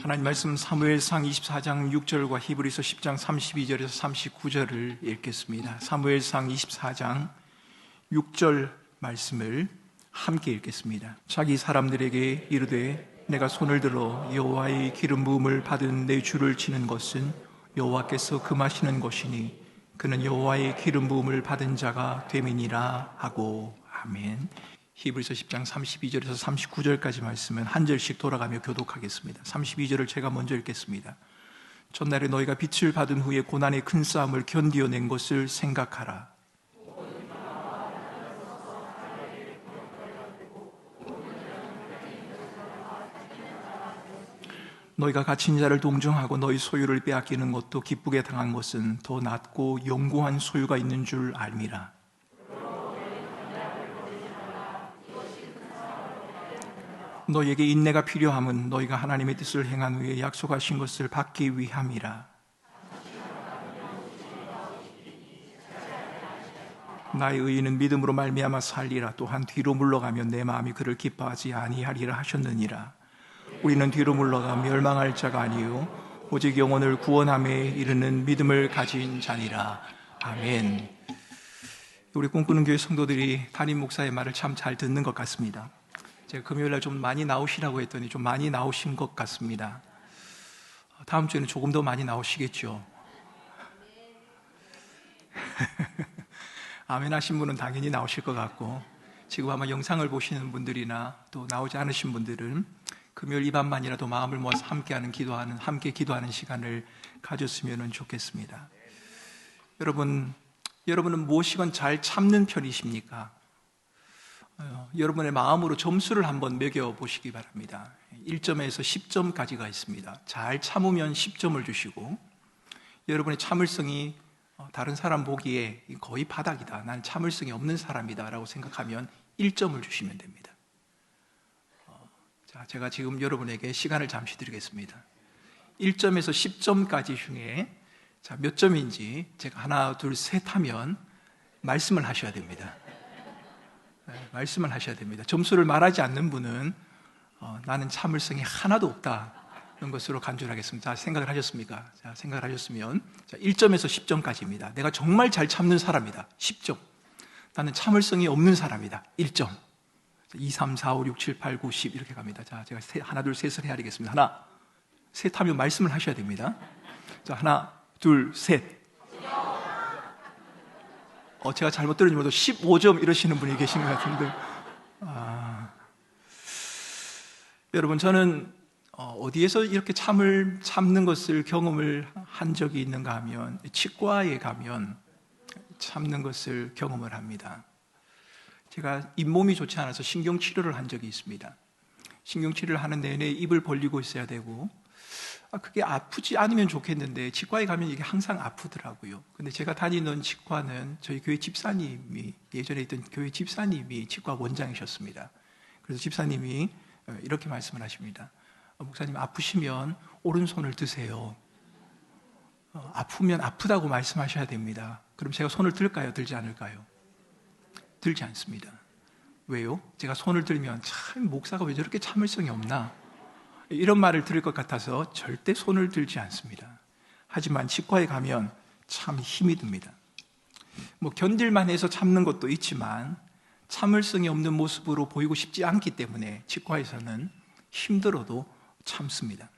하나님 말씀 사무엘상 24장 6절과 히브리서 10장 32절에서 39절을 읽겠습니다. 사무엘상 24장 6절 말씀을 함께 읽겠습니다. 자기 사람들에게 이르되 내가 손을 들어 여호와의 기름 부음을 받은 내 주를 치는 것은 여호와께서 금하시는 것이니 그는 여호와의 기름 부음을 받은 자가 됨이니라 하고. 아멘. 히브리서 10장 32절에서 39절까지 말씀은 한 절씩 돌아가며 교독하겠습니다. 32절을 제가 먼저 읽겠습니다. 전날에 너희가 빛을 받은 후에 고난의 큰 싸움을 견디어낸 것을 생각하라. 너희가 갇힌 자를 동정하고 너희 소유를 빼앗기는 것도 기쁘게 당한 것은 더 낫고 영구한 소유가 있는 줄 알미라. 너희에게 인내가 필요함은 너희가 하나님의 뜻을 행한 후에 약속하신 것을 받기 위함이라. 나의 의인은 믿음으로 말미암아 살리라. 또한 뒤로 물러가면 내 마음이 그를 기뻐하지 아니하리라 하셨느니라. 우리는 뒤로 물러가 멸망할 자가 아니요 오직 영혼을 구원함에 이르는 믿음을 가진 자니라. 아멘. 우리 꿈꾸는 교회 성도들이 담임 목사의 말을 참 잘 듣는 것 같습니다. 제가 금요일날 좀 많이 나오시라고 했더니 좀 많이 나오신 것 같습니다. 다음 주에는 조금 더 많이 나오시겠죠. 아멘 하신 분은 당연히 나오실 것 같고, 지금 아마 영상을 보시는 분들이나 또 나오지 않으신 분들은 금요일 이 밤만이라도 마음을 모아서 함께 기도하는 시간을 가졌으면 좋겠습니다. 여러분은 무엇이건 잘 참는 편이십니까? 여러분의 마음으로 점수를 한번 매겨보시기 바랍니다. 1점에서 10점까지가 있습니다. 잘 참으면 10점을 주시고, 여러분의 참을성이 다른 사람 보기에 거의 바닥이다, 난 참을성이 없는 사람이다 라고 생각하면 1점을 주시면 됩니다. 자, 제가 지금 여러분에게 시간을 잠시 드리겠습니다. 1점에서 10점까지 중에 몇 점인지 제가 하나, 둘, 셋 하면 말씀을 하셔야 됩니다. 말씀을 하셔야 됩니다. 점수를 말하지 않는 분은 나는 참을성이 하나도 없다는 것으로 간주하겠습니다. 자, 생각을 하셨습니까? 자, 생각을 하셨으면 1점에서 10점까지입니다. 내가 정말 잘 참는 사람이다. 10점. 나는 참을성이 없는 사람이다. 1점. 2, 3, 4, 5, 6, 7, 8, 9, 10 이렇게 갑니다. 자, 제가 하나, 둘, 셋을 해야 되겠습니다. 하나, 셋 하면 말씀을 하셔야 됩니다. 자, 하나, 둘, 셋. 제가 잘못 들은지 모르도 15점 이러시는 분이 계신 것 같은데, 여러분, 저는 어디에서 이렇게 참는 것을 경험을 한 적이 있는가 하면 치과에 가면 참는 것을 경험을 합니다. 제가 잇몸이 좋지 않아서 신경치료를 한 적이 있습니다. 신경치료를 하는 내내 입을 벌리고 있어야 되고, 그게 아프지 않으면 좋겠는데 치과에 가면 이게 항상 아프더라고요. 근데 제가 다니는 치과는 저희 교회 집사님이, 예전에 있던 교회 집사님이 치과 원장이셨습니다. 그래서 집사님이 이렇게 말씀을 하십니다. 목사님, 아프시면 오른손을 드세요. 아프면 아프다고 말씀하셔야 됩니다. 그럼 제가 손을 들까요? 들지 않을까요? 들지 않습니다. 왜요? 제가 손을 들면 참 목사가 왜 저렇게 참을성이 없나? 이런 말을 들을 것 같아서 절대 손을 들지 않습니다. 하지만 치과에 가면 참 힘이 듭니다. 견딜만 해서 참는 것도 있지만 참을성이 없는 모습으로 보이고 싶지 않기 때문에 치과에서는 힘들어도 참습니다.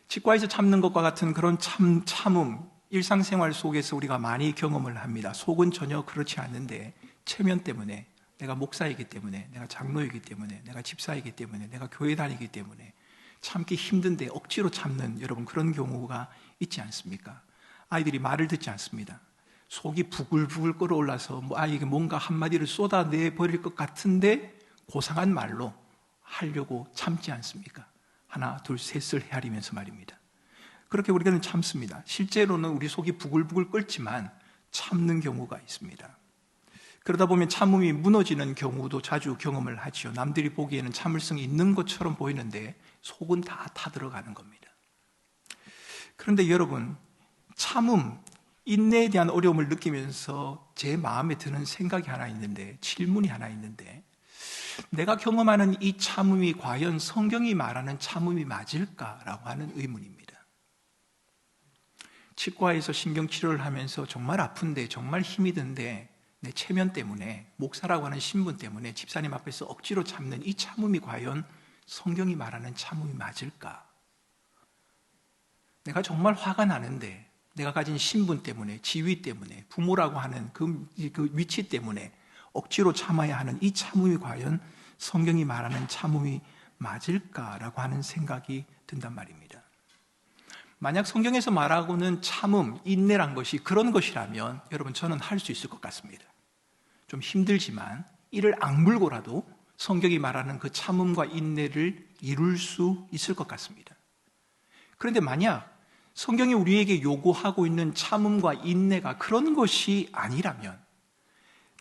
치과에서 참는 것과 같은 그런 참음, 일상생활 속에서 우리가 많이 경험을 합니다. 속은 전혀 그렇지 않은데 체면 때문에, 내가 목사이기 때문에, 내가 장로이기 때문에, 내가 집사이기 때문에, 내가 교회 다니기 때문에 참기 힘든데 억지로 참는, 여러분, 그런 경우가 있지 않습니까? 아이들이 말을 듣지 않습니다. 속이 부글부글 끓어올라서 아이에게 뭔가 한마디를 쏟아내 버릴 것 같은데 고상한 말로 하려고 참지 않습니까? 하나, 둘, 셋을 헤아리면서 말입니다. 그렇게 우리는 참습니다. 실제로는 우리 속이 부글부글 끓지만 참는 경우가 있습니다. 그러다 보면 참음이 무너지는 경우도 자주 경험을 하죠. 남들이 보기에는 참을성이 있는 것처럼 보이는데 속은 다 타들어가는 겁니다. 그런데 여러분, 참음, 인내에 대한 어려움을 느끼면서 제 마음에 드는 생각이 하나 있는데, 질문이 하나 있는데, 내가 경험하는 이 참음이 과연 성경이 말하는 참음이 맞을까라고 하는 의문입니다. 치과에서 신경치료를 하면서 정말 아픈데, 정말 힘이 든데 내 체면 때문에, 목사라고 하는 신분 때문에 집사님 앞에서 억지로 참는 이 참음이 과연 성경이 말하는 참음이 맞을까? 내가 정말 화가 나는데 내가 가진 신분 때문에, 지위 때문에, 부모라고 하는 그 위치 때문에 억지로 참아야 하는 이 참음이 과연 성경이 말하는 참음이 맞을까라고 하는 생각이 든단 말입니다. 만약 성경에서 말하고는 참음, 인내란 것이 그런 것이라면 여러분, 저는 할 수 있을 것 같습니다. 좀 힘들지만 이를 악물고라도 성경이 말하는 그 참음과 인내를 이룰 수 있을 것 같습니다. 그런데 만약 성경이 우리에게 요구하고 있는 참음과 인내가 그런 것이 아니라면,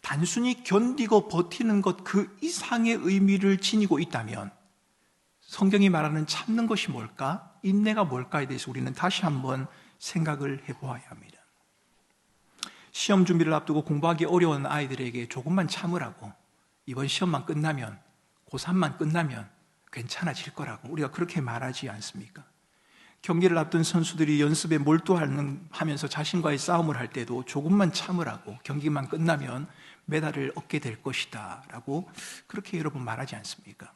단순히 견디고 버티는 것 그 이상의 의미를 지니고 있다면 성경이 말하는 참는 것이 뭘까? 인내가 뭘까에 대해서 우리는 다시 한번 생각을 해보아야 합니다. 시험 준비를 앞두고 공부하기 어려운 아이들에게 조금만 참으라고, 이번 시험만 끝나면, 고3만 끝나면 괜찮아질 거라고 우리가 그렇게 말하지 않습니까? 경기를 앞둔 선수들이 연습에 몰두하면서 자신과의 싸움을 할 때도 조금만 참으라고, 경기만 끝나면 메달을 얻게 될 것이다 라고 그렇게 여러분 말하지 않습니까?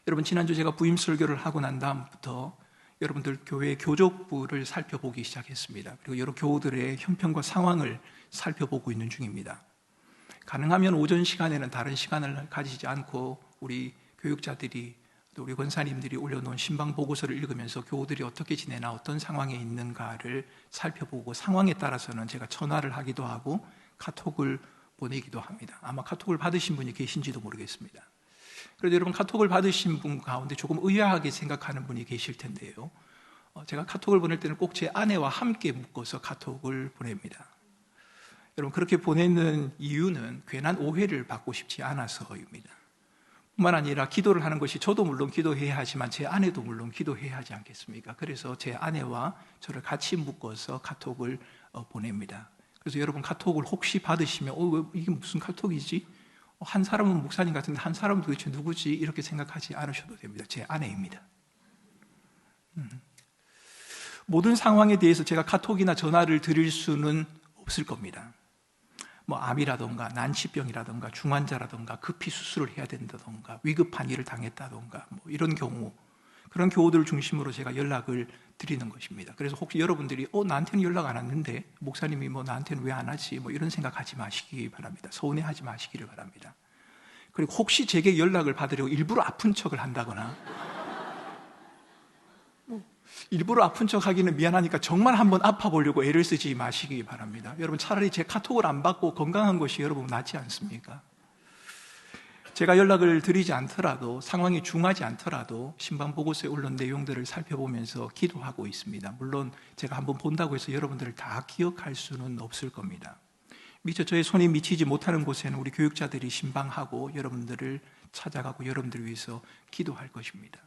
여러분, 지난주 제가 부임 설교를 하고 난 다음부터 여러분들 교회 교족부를 살펴보기 시작했습니다. 그리고 여러 교우들의 형편과 상황을 살펴보고 있는 중입니다. 가능하면 오전 시간에는 다른 시간을 가지지 않고 우리 교육자들이, 또 우리 권사님들이 올려놓은 신방 보고서를 읽으면서 교우들이 어떻게 지내나, 어떤 상황에 있는가를 살펴보고, 상황에 따라서는 제가 전화를 하기도 하고 카톡을 보내기도 합니다. 아마 카톡을 받으신 분이 계신지도 모르겠습니다. 그래도 여러분, 카톡을 받으신 분 가운데 조금 의아하게 생각하는 분이 계실 텐데요, 제가 카톡을 보낼 때는 꼭 제 아내와 함께 묶어서 카톡을 보냅니다. 여러분, 그렇게 보내는 이유는 괜한 오해를 받고 싶지 않아서입니다. 뿐만 아니라 기도를 하는 것이, 저도 물론 기도해야 하지만 제 아내도 물론 기도해야 하지 않겠습니까? 그래서 제 아내와 저를 같이 묶어서 카톡을 보냅니다. 그래서 여러분, 카톡을 혹시 받으시면 이게 무슨 카톡이지? 한 사람은 목사님 같은데 한 사람은 도대체 누구지? 이렇게 생각하지 않으셔도 됩니다. 제 아내입니다. 모든 상황에 대해서 제가 카톡이나 전화를 드릴 수는 없을 겁니다. 암이라던가 난치병이라던가 중환자라던가 급히 수술을 해야 된다던가 위급한 일을 당했다던가 이런 경우, 그런 교우들을 중심으로 제가 연락을 드리는 것입니다. 그래서 혹시 여러분들이 나한테는 연락 안 왔는데 목사님이 나한테는 왜 안 하지? 이런 생각하지 마시기 바랍니다. 서운해하지 마시기를 바랍니다. 그리고 혹시 제게 연락을 받으려고 일부러 아픈 척을 한다거나, 일부러 아픈 척 하기는 미안하니까 정말 한번 아파보려고 애를 쓰지 마시기 바랍니다. 여러분, 차라리 제 카톡을 안 받고 건강한 것이 여러분 낫지 않습니까? 제가 연락을 드리지 않더라도, 상황이 중하지 않더라도 신방보고서에 올린 내용들을 살펴보면서 기도하고 있습니다. 물론 제가 한번 본다고 해서 여러분들을 다 기억할 수는 없을 겁니다. 미처 저의 손이 미치지 못하는 곳에는 우리 교육자들이 신방하고 여러분들을 찾아가고 여러분들을 위해서 기도할 것입니다.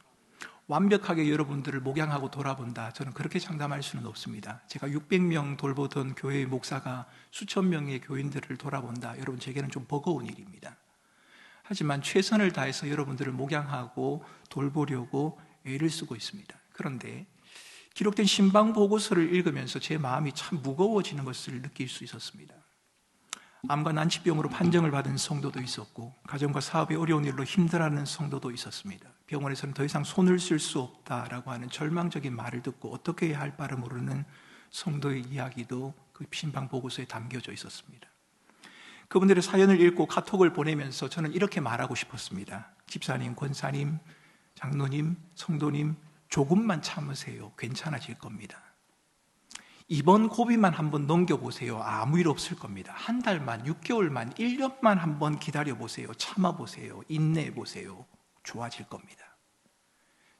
완벽하게 여러분들을 목양하고 돌아본다, 저는 그렇게 장담할 수는 없습니다. 제가 600명 돌보던 교회의 목사가 수천 명의 교인들을 돌아본다, 여러분, 제게는 좀 버거운 일입니다. 하지만 최선을 다해서 여러분들을 목양하고 돌보려고 애를 쓰고 있습니다. 그런데 기록된 신방 보고서를 읽으면서 제 마음이 참 무거워지는 것을 느낄 수 있었습니다. 암과 난치병으로 판정을 받은 성도도 있었고, 가정과 사업의 어려운 일로 힘들어하는 성도도 있었습니다. 병원에서는 더 이상 손을 쓸 수 없다라고 하는 절망적인 말을 듣고 어떻게 해야 할 바를 모르는 성도의 이야기도 그 신방 보고서에 담겨져 있었습니다. 그분들의 사연을 읽고 카톡을 보내면서 저는 이렇게 말하고 싶었습니다. 집사님, 권사님, 장로님, 성도님, 조금만 참으세요. 괜찮아질 겁니다. 이번 고비만 한번 넘겨보세요. 아무 일 없을 겁니다. 한 달만, 6개월만, 1년만 한번 기다려보세요. 참아보세요. 인내해보세요. 좋아질 겁니다.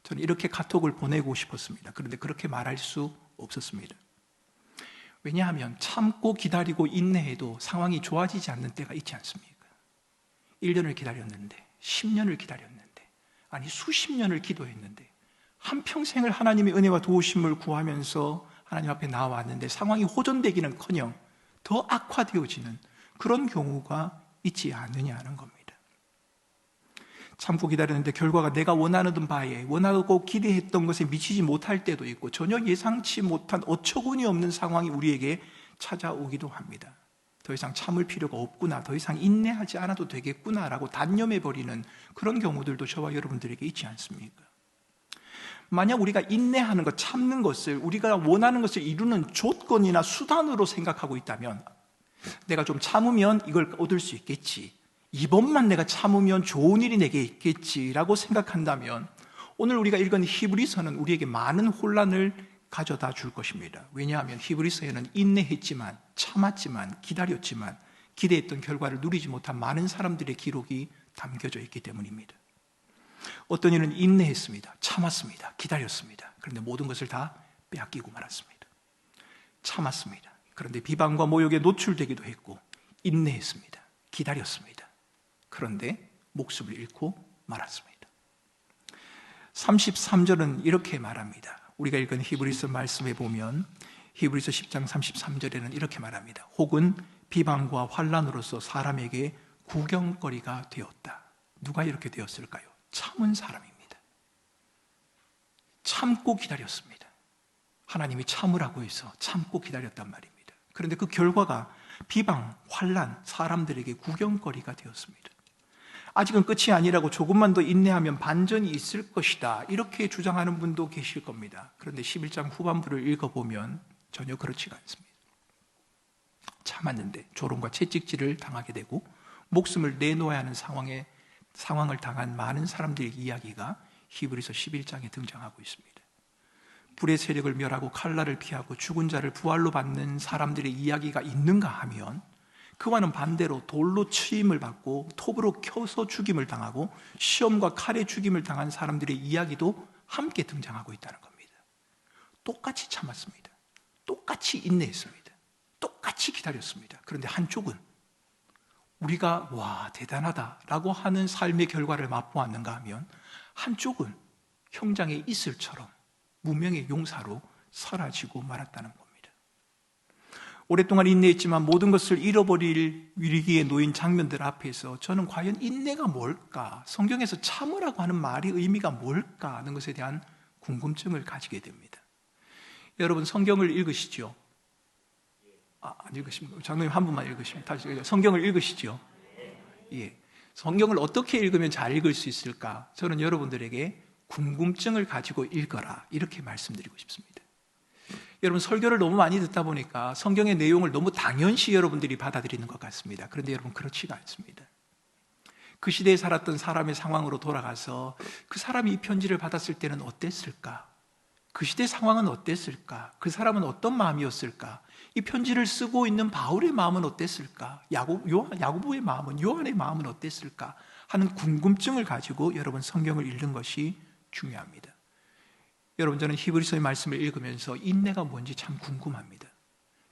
저는 이렇게 카톡을 보내고 싶었습니다. 그런데 그렇게 말할 수 없었습니다. 왜냐하면 참고 기다리고 인내해도 상황이 좋아지지 않는 때가 있지 않습니까? 1년을 기다렸는데, 10년을 기다렸는데, 아니 수십 년을 기도했는데, 한평생을 하나님의 은혜와 도우심을 구하면서 하나님 앞에 나와왔는데 상황이 호전되기는커녕 더 악화되어지는 그런 경우가 있지 않느냐는 겁니다. 참고 기다렸는데 결과가 내가 원하는 바에, 원하고 기대했던 것에 미치지 못할 때도 있고, 전혀 예상치 못한 어처구니 없는 상황이 우리에게 찾아오기도 합니다. 더 이상 참을 필요가 없구나, 더 이상 인내하지 않아도 되겠구나 라고 단념해버리는 그런 경우들도 저와 여러분들에게 있지 않습니까? 만약 우리가 인내하는 것, 참는 것을 우리가 원하는 것을 이루는 조건이나 수단으로 생각하고 있다면, 내가 좀 참으면 이걸 얻을 수 있겠지, 이번만 내가 참으면 좋은 일이 내게 있겠지라고 생각한다면, 오늘 우리가 읽은 히브리서는 우리에게 많은 혼란을 가져다 줄 것입니다. 왜냐하면 히브리서에는 인내했지만, 참았지만, 기다렸지만 기대했던 결과를 누리지 못한 많은 사람들의 기록이 담겨져 있기 때문입니다. 어떤 이는 인내했습니다, 참았습니다, 기다렸습니다. 그런데 모든 것을 다 빼앗기고 말았습니다. 참았습니다. 그런데 비방과 모욕에 노출되기도 했고, 인내했습니다, 기다렸습니다. 그런데 목숨을 잃고 말았습니다. 33절은 이렇게 말합니다. 우리가 읽은 히브리서 말씀에 보면 히브리서 10장 33절에는 이렇게 말합니다. 혹은 비방과 환난으로서 사람에게 구경거리가 되었다. 누가 이렇게 되었을까요? 참은 사람입니다. 참고 기다렸습니다. 하나님이 참으라고 해서 참고 기다렸단 말입니다. 그런데 그 결과가 비방, 환난, 사람들에게 구경거리가 되었습니다. 아직은 끝이 아니라고 조금만 더 인내하면 반전이 있을 것이다, 이렇게 주장하는 분도 계실 겁니다. 그런데 11장 후반부를 읽어보면 전혀 그렇지가 않습니다. 참았는데 조롱과 채찍질을 당하게 되고 목숨을 내놓아야 하는 상황을 당한 많은 사람들의 이야기가 히브리서 11장에 등장하고 있습니다. 불의 세력을 멸하고 칼날을 피하고 죽은 자를 부활로 받는 사람들의 이야기가 있는가 하면, 그와는 반대로 돌로 치임을 받고 톱으로 켜서 죽임을 당하고 시험과 칼에 죽임을 당한 사람들의 이야기도 함께 등장하고 있다는 겁니다. 똑같이 참았습니다. 똑같이 인내했습니다. 똑같이 기다렸습니다. 그런데 한쪽은 우리가 와 대단하다라고 하는 삶의 결과를 맛보았는가 하면, 한쪽은 형장의 이슬처럼 무명의 용사로 사라지고 말았다는 겁니다. 오랫동안 인내했지만 모든 것을 잃어버릴 위기에 놓인 장면들 앞에서 저는 과연 인내가 뭘까, 성경에서 참으라고 하는 말의 의미가 뭘까 하는 것에 대한 궁금증을 가지게 됩니다. 여러분 성경을 읽으시죠? 안 읽으십니까? 장로님 한 분만 읽으시면 다시 성경을 읽으시죠? 예. 성경을 어떻게 읽으면 잘 읽을 수 있을까? 저는 여러분들에게 궁금증을 가지고 읽어라, 이렇게 말씀드리고 싶습니다. 여러분 설교를 너무 많이 듣다 보니까 성경의 내용을 너무 당연시 여러분들이 받아들이는 것 같습니다. 그런데 여러분 그렇지가 않습니다. 그 시대에 살았던 사람의 상황으로 돌아가서 그 사람이 이 편지를 받았을 때는 어땠을까? 그 시대 상황은 어땠을까? 그 사람은 어떤 마음이었을까? 이 편지를 쓰고 있는 바울의 마음은 어땠을까? 야고보의 마음은, 요한의 마음은 어땠을까? 하는 궁금증을 가지고 여러분 성경을 읽는 것이 중요합니다. 여러분 저는 히브리서의 말씀을 읽으면서 인내가 뭔지 참 궁금합니다.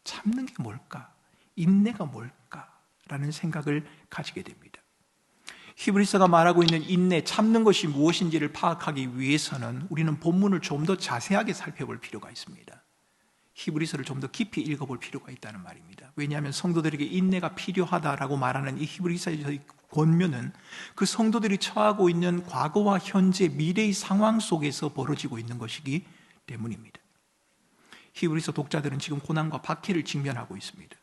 참는 게 뭘까? 인내가 뭘까? 라는 생각을 가지게 됩니다. 히브리서가 말하고 있는 인내, 참는 것이 무엇인지를 파악하기 위해서는 우리는 본문을 좀 더 자세하게 살펴볼 필요가 있습니다. 히브리서를 좀 더 깊이 읽어볼 필요가 있다는 말입니다. 왜냐하면 성도들에게 인내가 필요하다라고 말하는 이 히브리서의 권면은 그 성도들이 처하고 있는 과거와 현재, 미래의 상황 속에서 벌어지고 있는 것이기 때문입니다. 히브리서 독자들은 지금 고난과 박해를 직면하고 있습니다.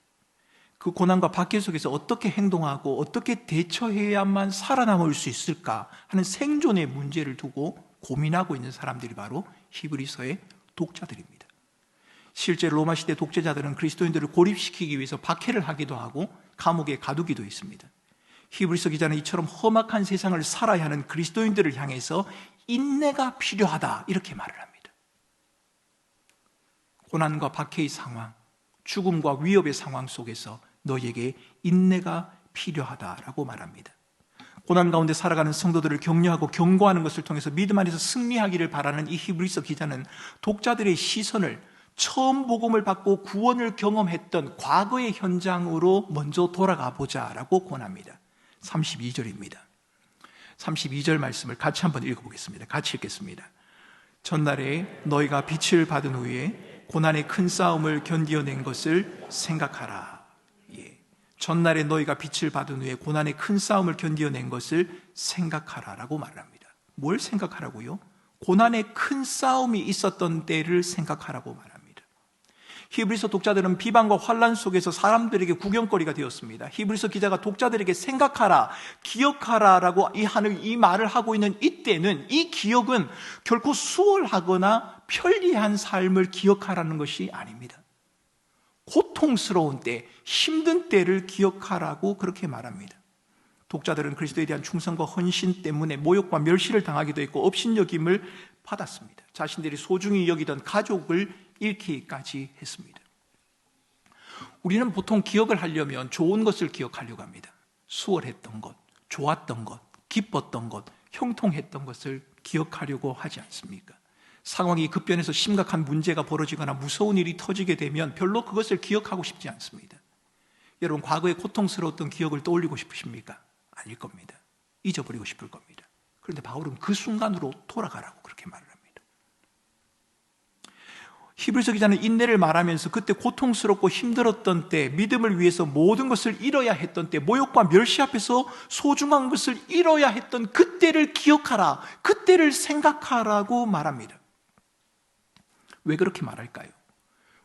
그 고난과 박해 속에서 어떻게 행동하고 어떻게 대처해야만 살아남을 수 있을까 하는 생존의 문제를 두고 고민하고 있는 사람들이 바로 히브리서의 독자들입니다. 실제로 로마 시대 독재자들은 그리스도인들을 고립시키기 위해서 박해를 하기도 하고 감옥에 가두기도 했습니다. 히브리서 기자는 이처럼 험악한 세상을 살아야 하는 그리스도인들을 향해서 인내가 필요하다, 이렇게 말을 합니다. 고난과 박해의 상황, 죽음과 위협의 상황 속에서 너희에게 인내가 필요하다라고 말합니다. 고난 가운데 살아가는 성도들을 격려하고 경고하는 것을 통해서 믿음 안에서 승리하기를 바라는 이 히브리서 기자는 독자들의 시선을 처음 복음을 받고 구원을 경험했던 과거의 현장으로 먼저 돌아가 보자라고 권합니다. 32절입니다. 32절 말씀을 같이 한번 읽어보겠습니다. 같이 읽겠습니다. 전날에 너희가 빛을 받은 후에 고난의 큰 싸움을 견디어낸 것을 생각하라. 전날에 너희가 빛을 받은 후에 고난의 큰 싸움을 견디어낸 것을 생각하라라고 말을 합니다. 뭘 생각하라고요? 고난의 큰 싸움이 있었던 때를 생각하라고 말합니다. 히브리서 독자들은 비방과 환난 속에서 사람들에게 구경거리가 되었습니다. 히브리서 기자가 독자들에게 생각하라, 기억하라라고 이 말을 하고 있는 이때는, 이 기억은 결코 수월하거나 편리한 삶을 기억하라는 것이 아닙니다. 고통스러운 때, 힘든 때를 기억하라고 그렇게 말합니다. 독자들은 그리스도에 대한 충성과 헌신 때문에 모욕과 멸시를 당하기도 했고 업신여김을 받았습니다. 자신들이 소중히 여기던 가족을 잃기까지 했습니다. 우리는 보통 기억을 하려면 좋은 것을 기억하려고 합니다. 수월했던 것, 좋았던 것, 기뻤던 것, 형통했던 것을 기억하려고 하지 않습니까? 상황이 급변해서 심각한 문제가 벌어지거나 무서운 일이 터지게 되면 별로 그것을 기억하고 싶지 않습니다. 여러분, 과거의 고통스러웠던 기억을 떠올리고 싶으십니까? 아닐 겁니다. 잊어버리고 싶을 겁니다. 그런데 바울은 그 순간으로 돌아가라고 그렇게 말을 합니다. 히브리서 기자는 인내를 말하면서 그때 고통스럽고 힘들었던 때, 믿음을 위해서 모든 것을 잃어야 했던 때, 모욕과 멸시 앞에서 소중한 것을 잃어야 했던 그때를 기억하라, 그때를 생각하라고 말합니다. 왜 그렇게 말할까요?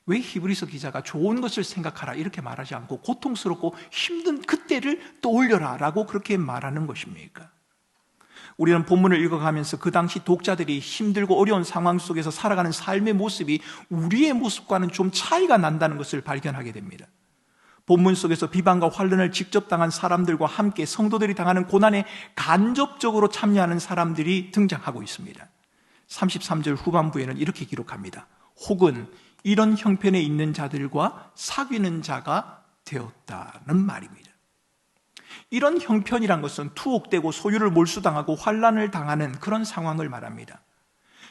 왜 히브리서 기자가 좋은 것을 생각하라 이렇게 말하지 않고 고통스럽고 힘든 그때를 떠올려라 라고 그렇게 말하는 것입니까? 우리는 본문을 읽어가면서 그 당시 독자들이 힘들고 어려운 상황 속에서 살아가는 삶의 모습이 우리의 모습과는 좀 차이가 난다는 것을 발견하게 됩니다. 본문 속에서 비방과 환난을 직접 당한 사람들과 함께 성도들이 당하는 고난에 간접적으로 참여하는 사람들이 등장하고 있습니다. 33절 후반부에는 이렇게 기록합니다. 혹은 이런 형편에 있는 자들과 사귀는 자가 되었다는 말입니다. 이런 형편이란 것은 투옥되고 소유를 몰수당하고 환난을 당하는 그런 상황을 말합니다.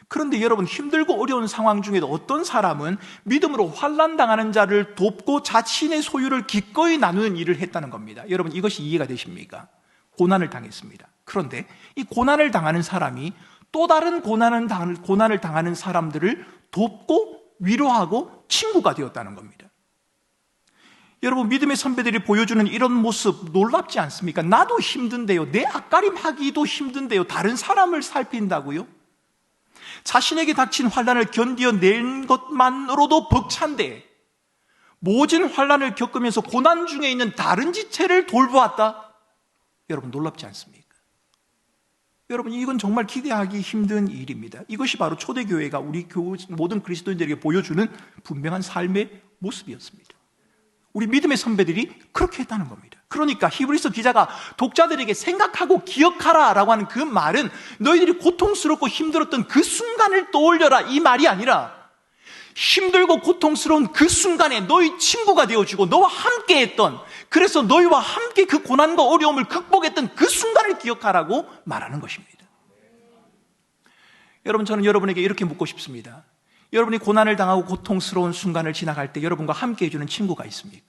그런데 여러분, 힘들고 어려운 상황 중에도 어떤 사람은 믿음으로 환난당하는 자를 돕고 자신의 소유를 기꺼이 나누는 일을 했다는 겁니다. 여러분, 이것이 이해가 되십니까? 고난을 당했습니다. 그런데 이 고난을 당하는 사람이 또 다른 고난을 당하는 사람들을 돕고 위로하고 친구가 되었다는 겁니다. 여러분, 믿음의 선배들이 보여주는 이런 모습 놀랍지 않습니까? 나도 힘든데요, 내 앞가림하기도 힘든데요, 다른 사람을 살핀다고요? 자신에게 닥친 환난을 견디어낸 것만으로도 벅찬데 모진 환난을 겪으면서 고난 중에 있는 다른 지체를 돌보았다? 여러분, 놀랍지 않습니까? 여러분, 이건 정말 기대하기 힘든 일입니다. 이것이 바로 초대교회가 우리 모든 그리스도인들에게 보여주는 분명한 삶의 모습이었습니다. 우리 믿음의 선배들이 그렇게 했다는 겁니다. 그러니까 히브리서 기자가 독자들에게 생각하고 기억하라 라고 하는 그 말은 너희들이 고통스럽고 힘들었던 그 순간을 떠올려라 이 말이 아니라 힘들고 고통스러운 그 순간에 너희 친구가 되어주고 너와 함께 했던, 그래서 너희와 함께 그 고난과 어려움을 극복했던 그 순간을 기억하라고 말하는 것입니다. 여러분, 저는 여러분에게 이렇게 묻고 싶습니다. 여러분이 고난을 당하고 고통스러운 순간을 지나갈 때 여러분과 함께 해주는 친구가 있습니까?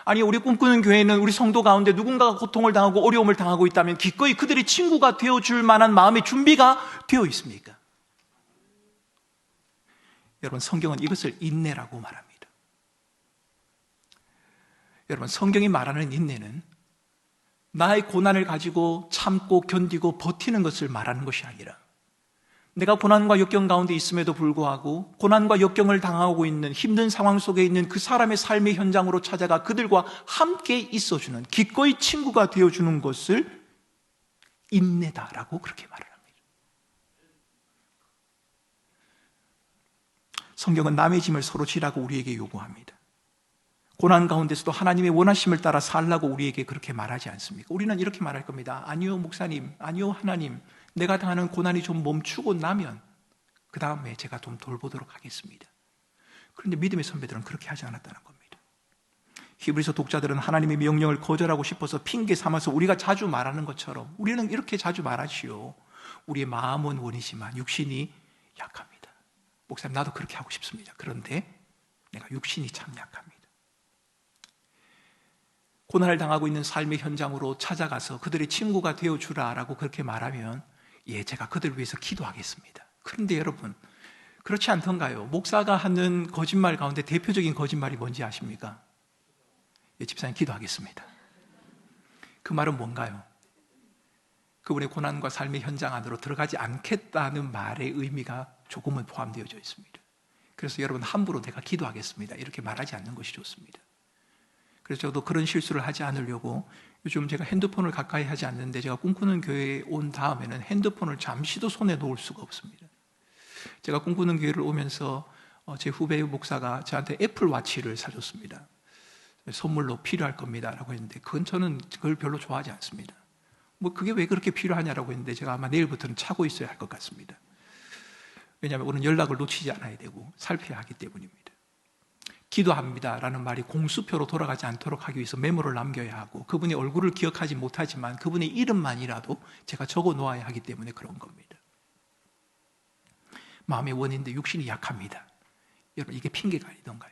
아니, 우리 꿈꾸는 교회는 우리 성도 가운데 누군가가 고통을 당하고 어려움을 당하고 있다면 기꺼이 그들이 친구가 되어줄 만한 마음의 준비가 되어 있습니까? 여러분, 성경은 이것을 인내라고 말합니다. 여러분, 성경이 말하는 인내는 나의 고난을 가지고 참고 견디고 버티는 것을 말하는 것이 아니라 내가 고난과 역경 가운데 있음에도 불구하고 고난과 역경을 당하고 있는 힘든 상황 속에 있는 그 사람의 삶의 현장으로 찾아가 그들과 함께 있어주는, 기꺼이 친구가 되어주는 것을 인내다라고 그렇게 말을 합니다. 성경은 남의 짐을 서로 지라고 우리에게 요구합니다. 고난 가운데서도 하나님의 원하심을 따라 살라고 우리에게 그렇게 말하지 않습니까? 우리는 이렇게 말할 겁니다. 아니요, 목사님, 아니요, 하나님, 내가 당하는 고난이 좀 멈추고 나면 그 다음에 제가 좀 돌보도록 하겠습니다. 그런데 믿음의 선배들은 그렇게 하지 않았다는 겁니다. 히브리서 독자들은 하나님의 명령을 거절하고 싶어서 핑계 삼아서 우리가 자주 말하는 것처럼 우리는 이렇게 자주 말하지요. 우리의 마음은 원이지만 육신이 약합니다. 목사님, 나도 그렇게 하고 싶습니다. 그런데 내가 육신이 참 약합니다. 고난을 당하고 있는 삶의 현장으로 찾아가서 그들의 친구가 되어주라라고 그렇게 말하면 예, 제가 그들을 위해서 기도하겠습니다. 그런데 여러분, 그렇지 않던가요? 목사가 하는 거짓말 가운데 대표적인 거짓말이 뭔지 아십니까? 예, 집사님 기도하겠습니다. 그 말은 뭔가요? 그분의 고난과 삶의 현장 안으로 들어가지 않겠다는 말의 의미가 조금은 포함되어져 있습니다. 그래서 여러분 함부로 내가 기도하겠습니다 이렇게 말하지 않는 것이 좋습니다. 그래서 저도 그런 실수를 하지 않으려고 요즘 제가 핸드폰을 가까이 하지 않는데, 제가 꿈꾸는 교회에 온 다음에는 핸드폰을 잠시도 손에 놓을 수가 없습니다. 제가 꿈꾸는 교회를 오면서 제 후배 목사가 저한테 애플워치를 사줬습니다. 선물로 필요할 겁니다 라고 했는데, 저는 그걸 별로 좋아하지 않습니다. 뭐 그게 왜 그렇게 필요하냐라고 했는데, 제가 아마 내일부터는 차고 있어야 할 것 같습니다. 왜냐하면 오늘 연락을 놓치지 않아야 되고 살펴야 하기 때문입니다. 기도합니다 라는 말이 공수표로 돌아가지 않도록 하기 위해서 메모를 남겨야 하고, 그분의 얼굴을 기억하지 못하지만 그분의 이름만이라도 제가 적어 놓아야 하기 때문에 그런 겁니다. 마음의 원인인데 육신이 약합니다. 여러분, 이게 핑계가 아니던가요?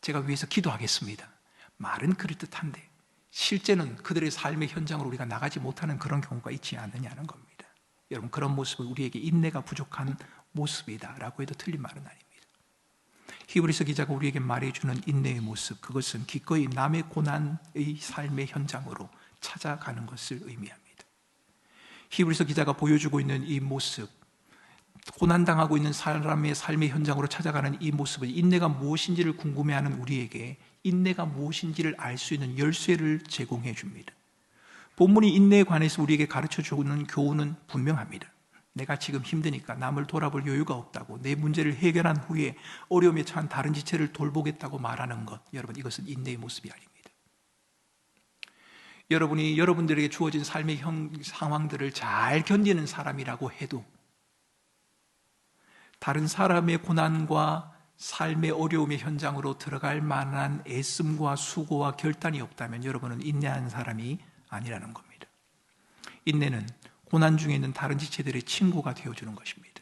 제가 위해서 기도하겠습니다, 말은 그럴듯한데 실제는 그들의 삶의 현장으로 우리가 나가지 못하는 그런 경우가 있지 않느냐는 겁니다. 여러분, 그런 모습은 우리에게 인내가 부족한 모습이다 라고 해도 틀린 말은 아닙니다. 히브리서 기자가 우리에게 말해주는 인내의 모습, 그것은 기꺼이 남의 고난의 삶의 현장으로 찾아가는 것을 의미합니다. 히브리서 기자가 보여주고 있는 이 모습, 고난당하고 있는 사람의 삶의 현장으로 찾아가는 이 모습은 인내가 무엇인지를 궁금해하는 우리에게 인내가 무엇인지를 알 수 있는 열쇠를 제공해 줍니다. 본문이 인내에 관해서 우리에게 가르쳐주는 교훈은 분명합니다. 내가 지금 힘드니까 남을 돌아볼 여유가 없다고, 내 문제를 해결한 후에 어려움에 처한 다른 지체를 돌보겠다고 말하는 것, 여러분, 이것은 인내의 모습이 아닙니다. 여러분이 여러분들에게 주어진 삶의 상황들을 잘 견디는 사람이라고 해도 다른 사람의 고난과 삶의 어려움의 현장으로 들어갈 만한 애씀과 수고와 결단이 없다면 여러분은 인내하는 사람이 아니라는 겁니다. 인내는 고난 중에 있는 다른 지체들의 친구가 되어주는 것입니다.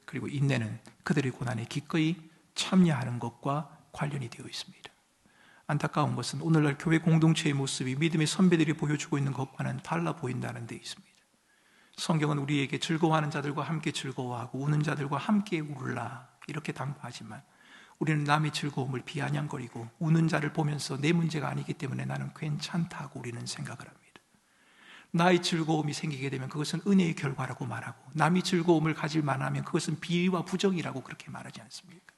그리고 인내는 그들의 고난에 기꺼이 참여하는 것과 관련이 되어 있습니다. 안타까운 것은 오늘날 교회 공동체의 모습이 믿음의 선배들이 보여주고 있는 것과는 달라 보인다는 데 있습니다. 성경은 우리에게 즐거워하는 자들과 함께 즐거워하고 우는 자들과 함께 울라 이렇게 당부하지만, 우리는 남의 즐거움을 비아냥거리고 우는 자를 보면서 내 문제가 아니기 때문에 나는 괜찮다고 우리는 생각을 합니다. 나의 즐거움이 생기게 되면 그것은 은혜의 결과라고 말하고, 남이 즐거움을 가질 만하면 그것은 비위와 부정이라고 그렇게 말하지 않습니까?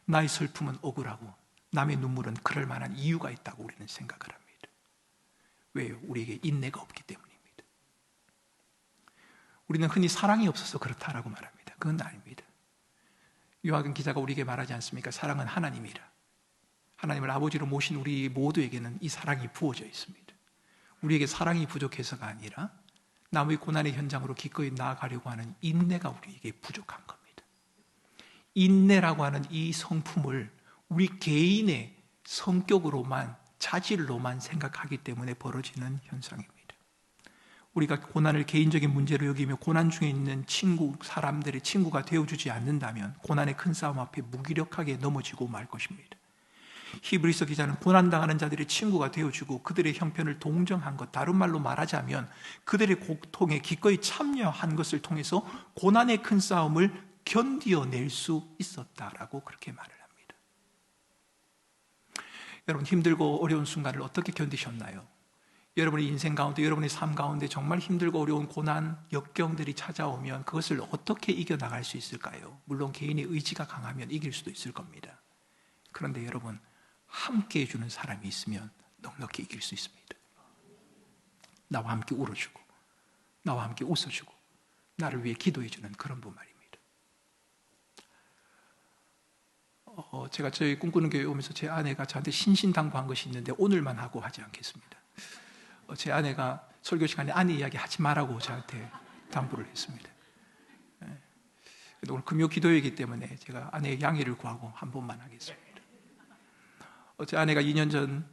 나의 슬픔은 억울하고 남의 눈물은 그럴 만한 이유가 있다고 우리는 생각을 합니다. 왜요? 우리에게 인내가 없기 때문입니다. 우리는 흔히 사랑이 없어서 그렇다라고 말합니다. 그건 아닙니다. 요한계시록 기자가 우리에게 말하지 않습니까? 사랑은 하나님이라. 하나님을 아버지로 모신 우리 모두에게는 이 사랑이 부어져 있습니다. 우리에게 사랑이 부족해서가 아니라 남의 고난의 현장으로 기꺼이 나아가려고 하는 인내가 우리에게 부족한 겁니다. 인내라고 하는 이 성품을 우리 개인의 성격으로만, 자질로만 생각하기 때문에 벌어지는 현상입니다. 우리가 고난을 개인적인 문제로 여기며 고난 중에 있는 사람들의 친구가 되어주지 않는다면 고난의 큰 싸움 앞에 무기력하게 넘어지고 말 것입니다. 히브리서 기자는 고난당하는 자들의 친구가 되어주고 그들의 형편을 동정한 것, 다른 말로 말하자면 그들의 고통에 기꺼이 참여한 것을 통해서 고난의 큰 싸움을 견디어낼 수 있었다라고 그렇게 말을 합니다. 여러분, 힘들고 어려운 순간을 어떻게 견디셨나요? 여러분의 인생 가운데, 여러분의 삶 가운데 정말 힘들고 어려운 고난, 역경들이 찾아오면 그것을 어떻게 이겨나갈 수 있을까요? 물론 개인의 의지가 강하면 이길 수도 있을 겁니다. 그런데 여러분, 함께 해주는 사람이 있으면 넉넉히 이길 수 있습니다. 나와 함께 울어주고 나와 함께 웃어주고 나를 위해 기도해주는 그런 분 말입니다. 제가 저희 꿈꾸는 교회 오면서 제 아내가 저한테 신신당부한 것이 있는데 오늘만 하고 하지 않겠습니다. 제 아내가 설교 시간에 아내 이야기 하지 말라고 저한테 당부를 했습니다. 오늘 금요 기도회이기 때문에 제가 아내의 양해를 구하고 한 번만 하겠습니다. 제 아내가 2년 전,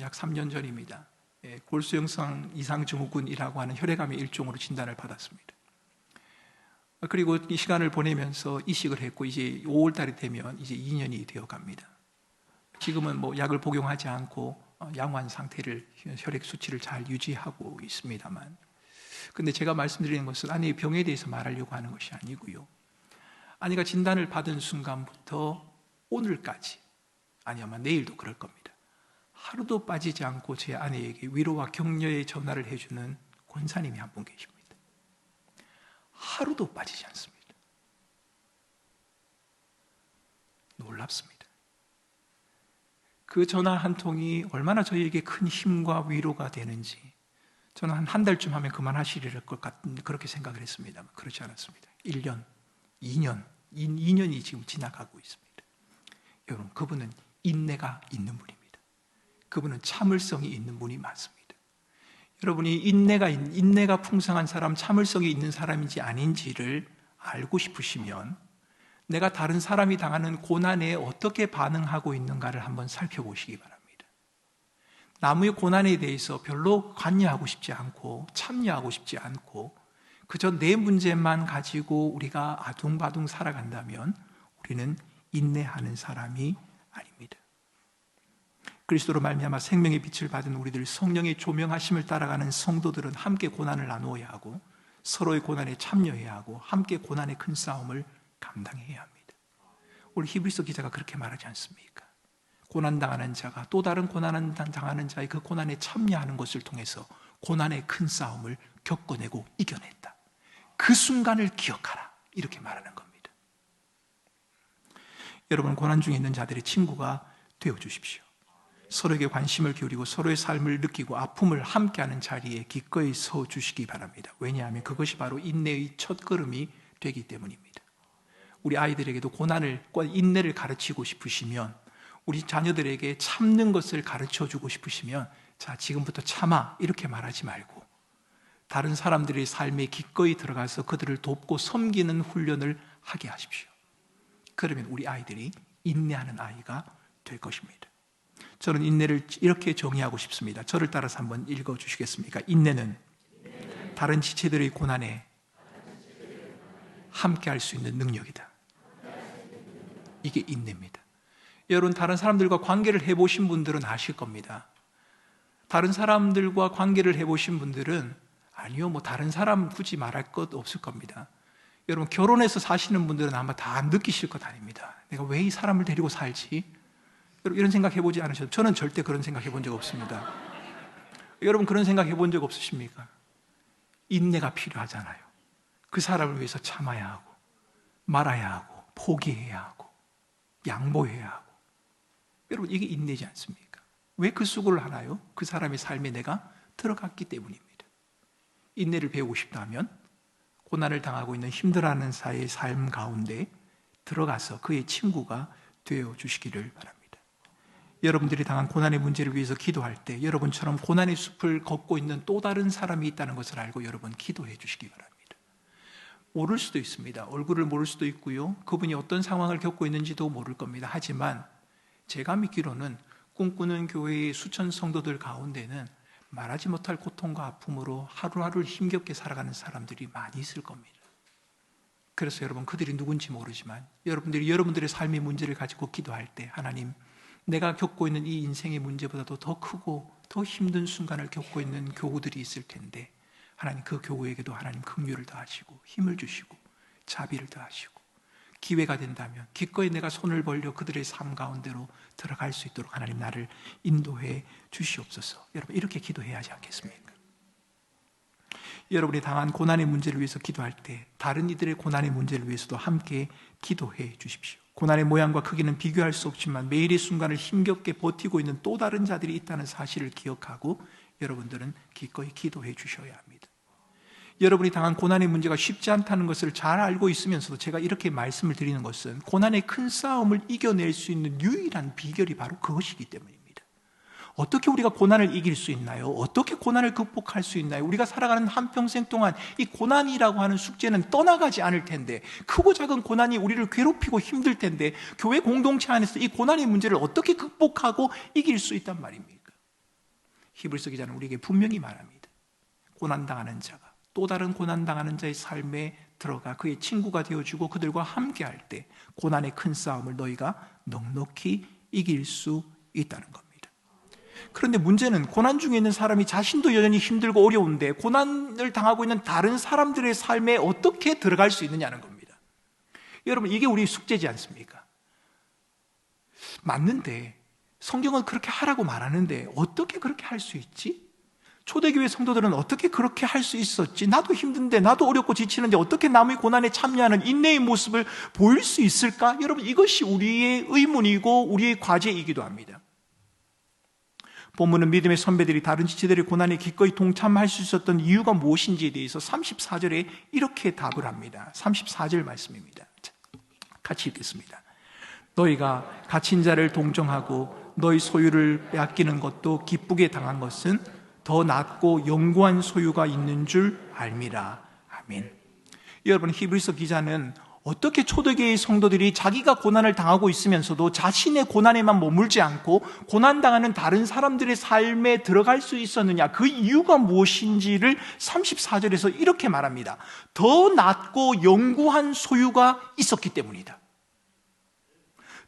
약 3년 전입니다. 골수형성 이상 증후군이라고 하는 혈액암의 일종으로 진단을 받았습니다. 그리고 이 시간을 보내면서 이식을 했고, 이제 5월 달이 되면 이제 2년이 되어 갑니다. 지금은 뭐 약을 복용하지 않고 양호한 상태를, 혈액 수치를 잘 유지하고 있습니다만, 근데 제가 말씀드리는 것은 아내의 병에 대해서 말하려고 하는 것이 아니고요. 아내가 진단을 받은 순간부터 오늘까지, 아니 아마 내일도 그럴 겁니다. 하루도 빠지지 않고 제 아내에게 위로와 격려의 전화를 해주는 권사님이 한 분 계십니다. 하루도 빠지지 않습니다. 놀랍습니다. 그 전화 한 통이 얼마나 저희에게 큰 힘과 위로가 되는지 저는 한 달쯤 하면 그만하시리라 그렇게 생각을 했습니다만 그렇지 않았습니다. 1년, 2년이 지금 지나가고 있습니다. 여러분, 그분은 인내가 있는 분입니다. 그분은 참을성이 있는 분이 맞습니다. 여러분이 인내가 풍성한 사람, 참을성이 있는 사람인지 아닌지를 알고 싶으시면 내가 다른 사람이 당하는 고난에 어떻게 반응하고 있는가를 한번 살펴보시기 바랍니다. 남의 고난에 대해서 별로 관여하고 싶지 않고 참여하고 싶지 않고 그저 내 문제만 가지고 우리가 아둥바둥 살아간다면 우리는 인내하는 사람이 아닙니다. 그리스도로 말미암아 생명의 빛을 받은 우리들, 성령의 조명하심을 따라가는 성도들은 함께 고난을 나누어야 하고 서로의 고난에 참여해야 하고 함께 고난의 큰 싸움을 감당해야 합니다. 우리 히브리서 기자가 그렇게 말하지 않습니까? 고난당하는 자가 또 다른 고난을 당하는 자의 그 고난에 참여하는 것을 통해서 고난의 큰 싸움을 겪어내고 이겨냈다. 그 순간을 기억하라. 이렇게 말하는 겁니다. 여러분, 고난 중에 있는 자들의 친구가 되어주십시오. 서로에게 관심을 기울이고 서로의 삶을 느끼고 아픔을 함께하는 자리에 기꺼이 서 주시기 바랍니다. 왜냐하면 그것이 바로 인내의 첫걸음이 되기 때문입니다. 우리 아이들에게도 고난과 인내를 가르치고 싶으시면, 우리 자녀들에게 참는 것을 가르쳐주고 싶으시면, 자, 지금부터 참아 이렇게 말하지 말고 다른 사람들의 삶에 기꺼이 들어가서 그들을 돕고 섬기는 훈련을 하게 하십시오. 그러면 우리 아이들이 인내하는 아이가 될 것입니다. 저는 인내를 이렇게 정의하고 싶습니다. 저를 따라서 한번 읽어주시겠습니까? 인내는 다른 지체들의 고난에 함께할 수 있는 능력이다. 이게 인내입니다. 여러분, 다른 사람들과 관계를 해보신 분들은 아실 겁니다. 다른 사람들과 관계를 해보신 분들은 아니요, 뭐 다른 사람 굳이 말할 것 없을 겁니다. 여러분, 결혼해서 사시는 분들은 아마 다 느끼실 것 아닙니다. 내가 왜 이 사람을 데리고 살지? 여러분, 이런 생각 해보지 않으셨죠? 저는 절대 그런 생각 해본 적 없습니다. 여러분, 그런 생각 해본 적 없으십니까? 인내가 필요하잖아요. 그 사람을 위해서 참아야 하고 말아야 하고 포기해야 하고 양보해야 하고. 여러분, 이게 인내지 않습니까? 왜 그 수고를 하나요? 그 사람의 삶에 내가 들어갔기 때문입니다. 인내를 배우고 싶다면 고난을 당하고 있는 힘들어하는 사이의 삶 가운데 들어가서 그의 친구가 되어 주시기를 바랍니다. 여러분들이 당한 고난의 문제를 위해서 기도할 때 여러분처럼 고난의 숲을 걷고 있는 또 다른 사람이 있다는 것을 알고 여러분 기도해 주시기 바랍니다. 모를 수도 있습니다. 얼굴을 모를 수도 있고요. 그분이 어떤 상황을 겪고 있는지도 모를 겁니다. 하지만 제가 믿기로는 꿈꾸는 교회의 수천 성도들 가운데는 말하지 못할 고통과 아픔으로 하루하루를 힘겹게 살아가는 사람들이 많이 있을 겁니다. 그래서 여러분, 그들이 누군지 모르지만 여러분들이 여러분들의 삶의 문제를 가지고 기도할 때 하나님, 내가 겪고 있는 이 인생의 문제보다도 더 크고 더 힘든 순간을 겪고 있는 교우들이 있을 텐데 하나님, 그 교우에게도 하나님 긍휼을 더하시고 힘을 주시고 자비를 더하시고 기회가 된다면 기꺼이 내가 손을 벌려 그들의 삶 가운데로 들어갈 수 있도록 하나님 나를 인도해 주시옵소서. 여러분, 이렇게 기도해야 하지 않겠습니까? 여러분이 당한 고난의 문제를 위해서 기도할 때 다른 이들의 고난의 문제를 위해서도 함께 기도해 주십시오. 고난의 모양과 크기는 비교할 수 없지만 매일의 순간을 힘겹게 버티고 있는 또 다른 자들이 있다는 사실을 기억하고 여러분들은 기꺼이 기도해 주셔야 합니다. 여러분이 당한 고난의 문제가 쉽지 않다는 것을 잘 알고 있으면서도 제가 이렇게 말씀을 드리는 것은 고난의 큰 싸움을 이겨낼 수 있는 유일한 비결이 바로 그것이기 때문입니다. 어떻게 우리가 고난을 이길 수 있나요? 어떻게 고난을 극복할 수 있나요? 우리가 살아가는 한평생 동안 이 고난이라고 하는 숙제는 떠나가지 않을 텐데, 크고 작은 고난이 우리를 괴롭히고 힘들 텐데 교회 공동체 안에서 이 고난의 문제를 어떻게 극복하고 이길 수 있단 말입니까? 히브리서 기자는 우리에게 분명히 말합니다. 고난당하는 자가 또 다른 고난당하는 자의 삶에 들어가 그의 친구가 되어주고 그들과 함께할 때 고난의 큰 싸움을 너희가 넉넉히 이길 수 있다는 겁니다. 그런데 문제는 고난 중에 있는 사람이 자신도 여전히 힘들고 어려운데 고난을 당하고 있는 다른 사람들의 삶에 어떻게 들어갈 수 있느냐는 겁니다. 여러분, 이게 우리 숙제지 않습니까? 맞는데 성경은 그렇게 하라고 말하는데 어떻게 그렇게 할 수 있지? 초대교회 성도들은 어떻게 그렇게 할 수 있었지? 나도 힘든데, 나도 어렵고 지치는데 어떻게 남의 고난에 참여하는 인내의 모습을 보일 수 있을까? 여러분, 이것이 우리의 의문이고 우리의 과제이기도 합니다. 본문은 믿음의 선배들이 다른 지체들의 고난에 기꺼이 동참할 수 있었던 이유가 무엇인지에 대해서 34절에 이렇게 답을 합니다. 34절 말씀입니다. 같이 읽겠습니다. 너희가 갇힌 자를 동정하고 너희 소유를 빼앗기는 것도 기쁘게 당한 것은 더 낫고 영구한 소유가 있는 줄 알미라. 아멘. 여러분, 히브리서 기자는 어떻게 초대교회의 성도들이 자기가 고난을 당하고 있으면서도 자신의 고난에만 머물지 않고 고난당하는 다른 사람들의 삶에 들어갈 수 있었느냐, 그 이유가 무엇인지를 34절에서 이렇게 말합니다. 더 낫고 영구한 소유가 있었기 때문이다.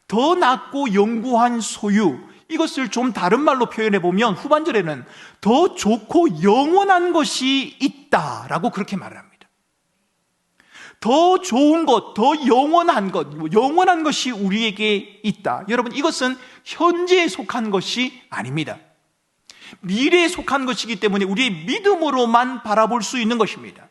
더 낫고 영구한 소유, 이것을 좀 다른 말로 표현해 보면 후반절에는 더 좋고 영원한 것이 있다라고 그렇게 말을 합니다. 더 좋은 것, 더 영원한 것, 영원한 것이 우리에게 있다. 여러분, 이것은 현재에 속한 것이 아닙니다. 미래에 속한 것이기 때문에 우리의 믿음으로만 바라볼 수 있는 것입니다.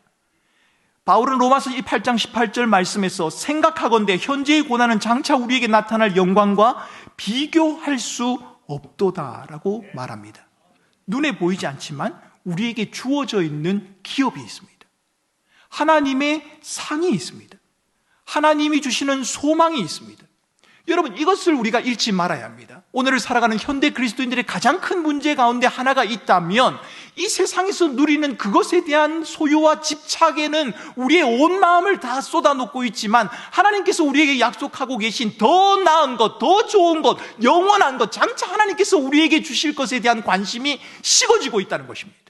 바울은 로마서 8장 18절 말씀에서 생각하건대 현재의 고난은 장차 우리에게 나타날 영광과 비교할 수 없도다라고 말합니다. 눈에 보이지 않지만 우리에게 주어져 있는 기업이 있습니다. 하나님의 상이 있습니다. 하나님이 주시는 소망이 있습니다. 여러분, 이것을 우리가 잃지 말아야 합니다. 오늘을 살아가는 현대 그리스도인들의 가장 큰 문제 가운데 하나가 있다면 이 세상에서 누리는 그것에 대한 소유와 집착에는 우리의 온 마음을 다 쏟아놓고 있지만 하나님께서 우리에게 약속하고 계신 더 나은 것, 더 좋은 것, 영원한 것, 장차 하나님께서 우리에게 주실 것에 대한 관심이 식어지고 있다는 것입니다.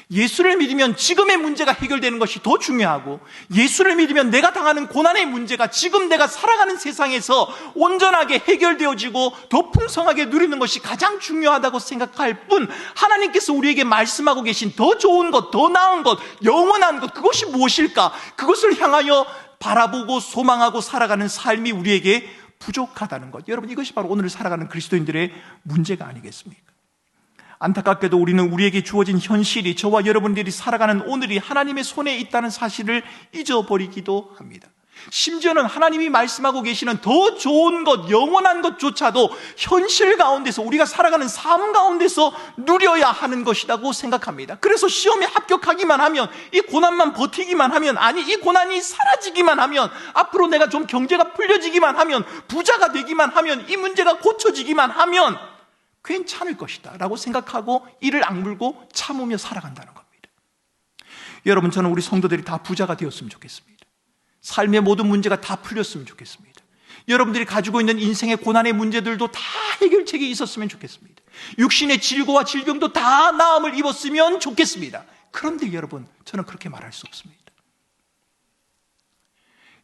예수를 믿으면 지금의 문제가 해결되는 것이 더 중요하고, 예수를 믿으면 내가 당하는 고난의 문제가 지금 내가 살아가는 세상에서 온전하게 해결되어지고 더 풍성하게 누리는 것이 가장 중요하다고 생각할 뿐, 하나님께서 우리에게 말씀하고 계신 더 좋은 것, 더 나은 것, 영원한 것, 그것이 무엇일까? 그것을 향하여 바라보고 소망하고 살아가는 삶이 우리에게 부족하다는 것. 여러분, 이것이 바로 오늘 살아가는 그리스도인들의 문제가 아니겠습니까? 안타깝게도 우리는 우리에게 주어진 현실이, 저와 여러분들이 살아가는 오늘이 하나님의 손에 있다는 사실을 잊어버리기도 합니다. 심지어는 하나님이 말씀하고 계시는 더 좋은 것, 영원한 것조차도 현실 가운데서, 우리가 살아가는 삶 가운데서 누려야 하는 것이라고 생각합니다. 그래서 시험에 합격하기만 하면, 이 고난만 버티기만 하면, 아니 이 고난이 사라지기만 하면, 앞으로 내가 좀 경제가 풀려지기만 하면, 부자가 되기만 하면, 이 문제가 고쳐지기만 하면 괜찮을 것이다 라고 생각하고 이를 악물고 참으며 살아간다는 겁니다. 여러분, 저는 우리 성도들이 다 부자가 되었으면 좋겠습니다. 삶의 모든 문제가 다 풀렸으면 좋겠습니다. 여러분들이 가지고 있는 인생의 고난의 문제들도 다 해결책이 있었으면 좋겠습니다. 육신의 질고와 질병도 다 나음을 입었으면 좋겠습니다. 그런데 여러분, 저는 그렇게 말할 수 없습니다.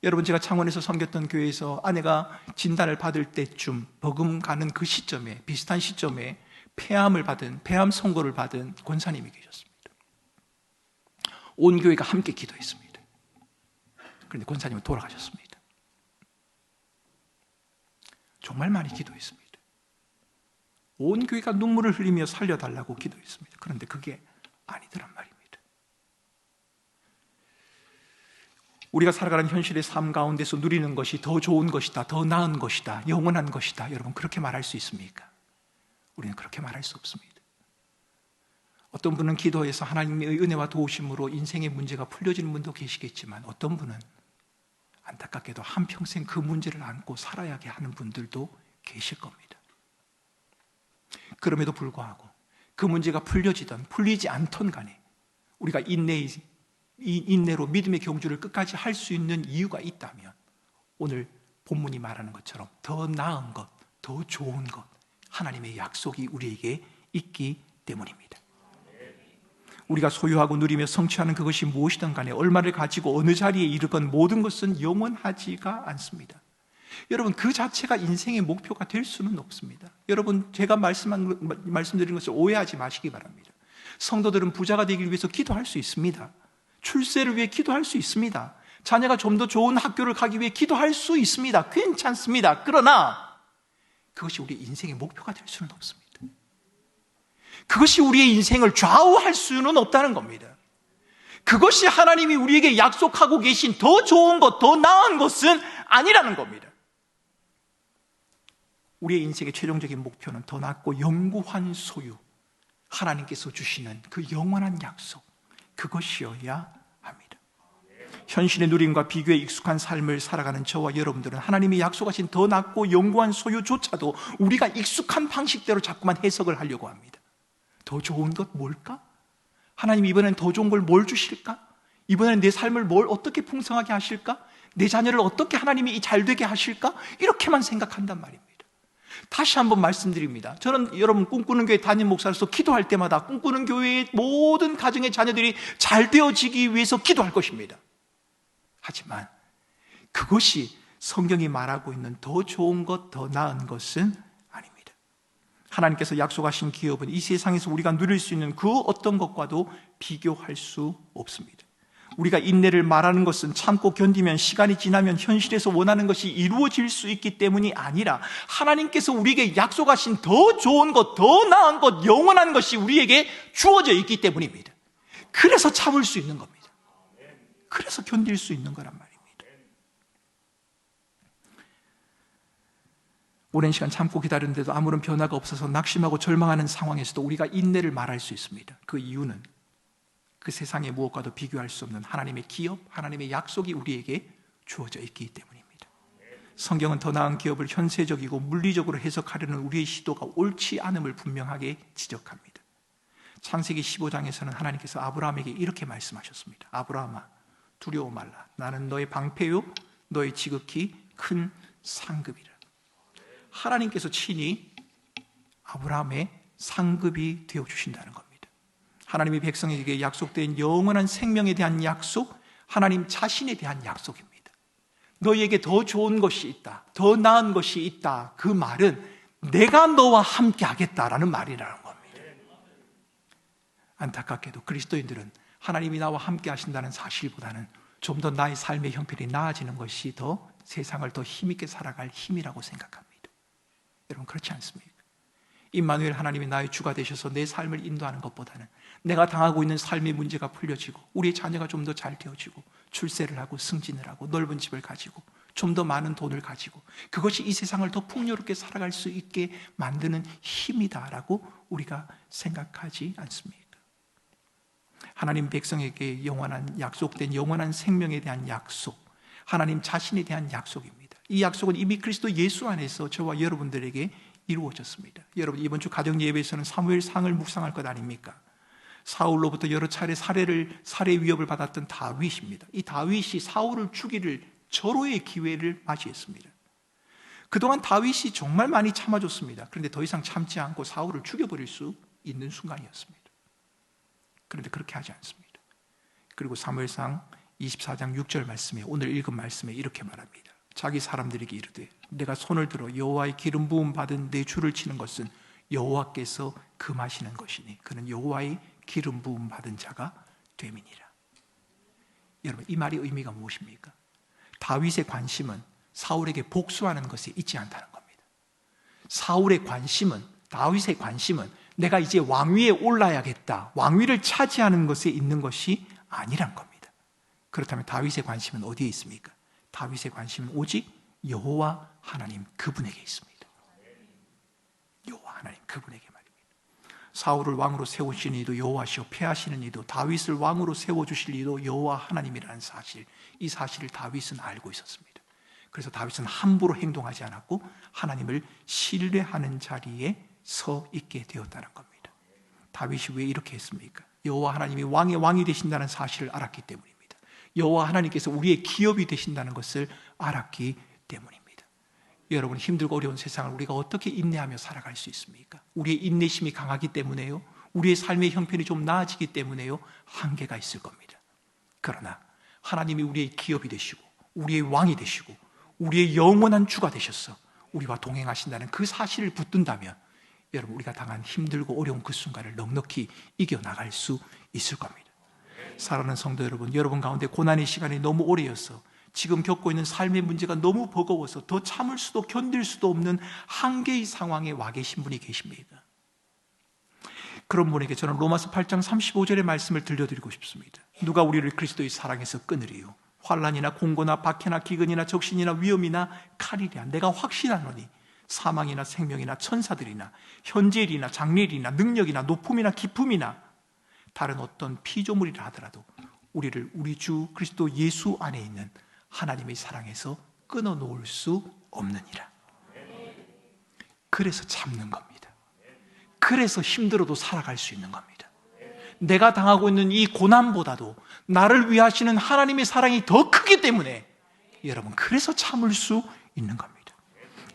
여러분, 제가 창원에서 섬겼던 교회에서 아내가 진단을 받을 때쯤, 버금 가는 그 시점에, 비슷한 시점에 폐암을 받은, 폐암 선고를 받은 권사님이 계셨습니다. 온 교회가 함께 기도했습니다. 그런데 권사님은 돌아가셨습니다. 정말 많이 기도했습니다. 온 교회가 눈물을 흘리며 살려달라고 기도했습니다. 그런데 그게 아니더란 말입니다. 우리가 살아가는 현실의 삶 가운데서 누리는 것이 더 좋은 것이다, 더 나은 것이다, 영원한 것이다, 여러분, 그렇게 말할 수 있습니까? 우리는 그렇게 말할 수 없습니다. 어떤 분은 기도해서 하나님의 은혜와 도우심으로 인생의 문제가 풀려지는 분도 계시겠지만, 어떤 분은 안타깝게도 한평생 그 문제를 안고 살아야 하는 분들도 계실 겁니다. 그럼에도 불구하고 그 문제가 풀려지든 풀리지 않던 간에 우리가 인내로 믿음의 경주를 끝까지 할 수 있는 이유가 있다면, 오늘 본문이 말하는 것처럼 더 나은 것, 더 좋은 것, 하나님의 약속이 우리에게 있기 때문입니다. 우리가 소유하고 누리며 성취하는 그것이 무엇이든 간에, 얼마를 가지고 어느 자리에 이르건 모든 것은 영원하지가 않습니다. 여러분, 그 자체가 인생의 목표가 될 수는 없습니다. 여러분, 제가 말씀드린 것을 오해하지 마시기 바랍니다. 성도들은 부자가 되기 위해서 기도할 수 있습니다. 출세를 위해 기도할 수 있습니다. 자녀가 좀 더 좋은 학교를 가기 위해 기도할 수 있습니다. 괜찮습니다. 그러나 그것이 우리 인생의 목표가 될 수는 없습니다. 그것이 우리의 인생을 좌우할 수는 없다는 겁니다. 그것이 하나님이 우리에게 약속하고 계신 더 좋은 것, 더 나은 것은 아니라는 겁니다. 우리의 인생의 최종적인 목표는 더 낫고 영구한 소유, 하나님께서 주시는 그 영원한 약속, 그것이어야 합니다. 현실의 누림과 비교에 익숙한 삶을 살아가는 저와 여러분들은 하나님이 약속하신 더 낫고 영구한 소유조차도 우리가 익숙한 방식대로 자꾸만 해석을 하려고 합니다. 더 좋은 것 뭘까? 하나님 이번엔 더 좋은 걸 뭘 주실까? 이번엔 내 삶을 뭘 어떻게 풍성하게 하실까? 내 자녀를 어떻게 하나님이 잘되게 하실까? 이렇게만 생각한단 말입니다. 다시 한번 말씀드립니다. 저는 여러분 꿈꾸는 교회 담임 목사로서 기도할 때마다 꿈꾸는 교회의 모든 가정의 자녀들이 잘 되어지기 위해서 기도할 것입니다. 하지만 그것이 성경이 말하고 있는 더 좋은 것, 더 나은 것은 아닙니다. 하나님께서 약속하신 기업은 이 세상에서 우리가 누릴 수 있는 그 어떤 것과도 비교할 수 없습니다. 우리가 인내를 말하는 것은 참고 견디면 시간이 지나면 현실에서 원하는 것이 이루어질 수 있기 때문이 아니라 하나님께서 우리에게 약속하신 더 좋은 것, 더 나은 것, 영원한 것이 우리에게 주어져 있기 때문입니다. 그래서 참을 수 있는 겁니다. 그래서 견딜 수 있는 거란 말입니다. 오랜 시간 참고 기다렸는데도 아무런 변화가 없어서 낙심하고 절망하는 상황에서도 우리가 인내를 말할 수 있습니다. 그 이유는 그 세상의 무엇과도 비교할 수 없는 하나님의 기업, 하나님의 약속이 우리에게 주어져 있기 때문입니다. 성경은 더 나은 기업을 현세적이고 물리적으로 해석하려는 우리의 시도가 옳지 않음을 분명하게 지적합니다. 창세기 15장에서는 하나님께서 아브라함에게 이렇게 말씀하셨습니다. 아브라함아, 두려워 말라. 나는 너의 방패요 너의 지극히 큰 상급이라. 하나님께서 친히 아브라함의 상급이 되어주신다는 겁니다. 하나님이 백성에게 약속된 영원한 생명에 대한 약속, 하나님 자신에 대한 약속입니다. 너희에게 더 좋은 것이 있다, 더 나은 것이 있다. 그 말은 내가 너와 함께 하겠다라는 말이라는 겁니다. 안타깝게도 그리스도인들은 하나님이 나와 함께 하신다는 사실보다는 좀 더 나의 삶의 형편이 나아지는 것이 더 세상을 더 힘있게 살아갈 힘이라고 생각합니다. 여러분 그렇지 않습니까? 임마누엘 하나님이 나의 주가 되셔서 내 삶을 인도하는 것보다는 내가 당하고 있는 삶의 문제가 풀려지고 우리의 자녀가 좀 더 잘 되어지고 출세를 하고 승진을 하고 넓은 집을 가지고 좀 더 많은 돈을 가지고 그것이 이 세상을 더 풍요롭게 살아갈 수 있게 만드는 힘이다라고 우리가 생각하지 않습니까? 하나님 백성에게 영원한 약속된 영원한 생명에 대한 약속, 하나님 자신에 대한 약속입니다. 이 약속은 이미 그리스도 예수 안에서 저와 여러분들에게 이루어졌습니다. 여러분 이번 주 가정 예배에서는 사무엘상을 묵상할 것 아닙니까? 사울로부터 여러 차례 살해 위협을 받았던 다윗입니다. 이 다윗이 사울을 죽이를 절호의 기회를 맞이했습니다. 그동안 다윗이 정말 많이 참아줬습니다. 그런데 더 이상 참지 않고 사울을 죽여버릴 수 있는 순간이었습니다. 그런데 그렇게 하지 않습니다. 그리고 사무엘상 24장 6절 말씀에 오늘 읽은 말씀에 이렇게 말합니다. 자기 사람들에게 이르되 내가 손을 들어 여호와의 기름 부음 받은 내 줄을 치는 것은 여호와께서 금하시는 것이니 그는 여호와의 기름 부음 받은 자가 됨이니라. 여러분 이 말의 의미가 무엇입니까? 다윗의 관심은 사울에게 복수하는 것에 있지 않다는 겁니다. 사울의 관심은, 다윗의 관심은 내가 이제 왕위에 올라야겠다, 왕위를 차지하는 것에 있는 것이 아니란 겁니다. 그렇다면 다윗의 관심은 어디에 있습니까? 다윗의 관심은 오직 여호와 하나님 그분에게 있습니다. 여호와 하나님 그분에게 말입니다. 사울을 왕으로 세우신 이도 여호와시오 패하시는 이도 다윗을 왕으로 세워주실 이도 여호와 하나님이라는 사실, 이 사실을 다윗은 알고 있었습니다. 그래서 다윗은 함부로 행동하지 않았고 하나님을 신뢰하는 자리에 서 있게 되었다는 겁니다. 다윗이 왜 이렇게 했습니까? 여호와 하나님이 왕의 왕이 되신다는 사실을 알았기 때문입니다. 여호와 하나님께서 우리의 기업이 되신다는 것을 알았기 때문입니다. 여러분 힘들고 어려운 세상을 우리가 어떻게 인내하며 살아갈 수 있습니까? 우리의 인내심이 강하기 때문에요? 우리의 삶의 형편이 좀 나아지기 때문에요? 한계가 있을 겁니다. 그러나 하나님이 우리의 기업이 되시고 우리의 왕이 되시고 우리의 영원한 주가 되셔서 우리와 동행하신다는 그 사실을 붙든다면 여러분 우리가 당한 힘들고 어려운 그 순간을 넉넉히 이겨나갈 수 있을 겁니다. 사랑하는 성도 여러분, 여러분 가운데 고난의 시간이 너무 오래여서 지금 겪고 있는 삶의 문제가 너무 버거워서 더 참을 수도 견딜 수도 없는 한계의 상황에 와 계신 분이 계십니다. 그런 분에게 저는 로마서 8장 35절의 말씀을 들려드리고 싶습니다. 누가 우리를 그리스도의 사랑에서 끊으리요? 환난이나 공고나 박해나 기근이나 적신이나 위험이나 칼이랴. 내가 확신하노니 사망이나 생명이나 천사들이나 현재일이나 장래일이나 능력이나 높음이나 깊음이나 다른 어떤 피조물이라 하더라도 우리를 우리 주 그리스도 예수 안에 있는 하나님의 사랑에서 끊어놓을 수 없느니라. 그래서 참는 겁니다. 그래서 힘들어도 살아갈 수 있는 겁니다. 내가 당하고 있는 이 고난보다도 나를 위하시는 하나님의 사랑이 더 크기 때문에 여러분, 그래서 참을 수 있는 겁니다.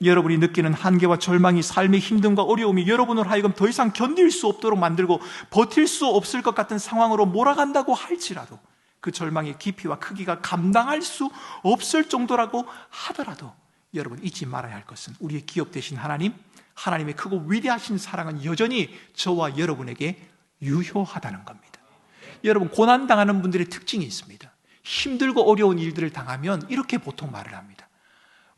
여러분이 느끼는 한계와 절망이 삶의 힘듦과 어려움이 여러분을 하여금 더 이상 견딜 수 없도록 만들고 버틸 수 없을 것 같은 상황으로 몰아간다고 할지라도, 그 절망의 깊이와 크기가 감당할 수 없을 정도라고 하더라도 여러분 잊지 말아야 할 것은 우리의 기업 되신 하나님, 하나님의 크고 위대하신 사랑은 여전히 저와 여러분에게 유효하다는 겁니다. 여러분, 고난당하는 분들의 특징이 있습니다. 힘들고 어려운 일들을 당하면 이렇게 보통 말을 합니다.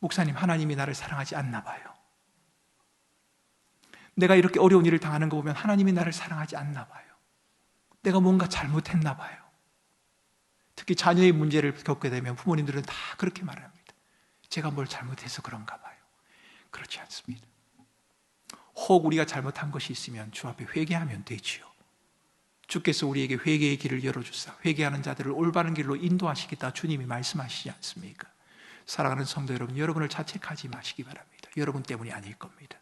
목사님, 하나님이 나를 사랑하지 않나 봐요. 내가 이렇게 어려운 일을 당하는 거 보면 하나님이 나를 사랑하지 않나 봐요. 내가 뭔가 잘못했나 봐요. 특히 자녀의 문제를 겪게 되면 부모님들은 다 그렇게 말합니다. 제가 뭘 잘못해서 그런가 봐요. 그렇지 않습니다. 혹 우리가 잘못한 것이 있으면 주 앞에 회개하면 되지요. 주께서 우리에게 회개의 길을 열어주사 회개하는 자들을 올바른 길로 인도하시겠다 주님이 말씀하시지 않습니까? 사랑하는 성도 여러분, 여러분을 자책하지 마시기 바랍니다. 여러분 때문이 아닐 겁니다.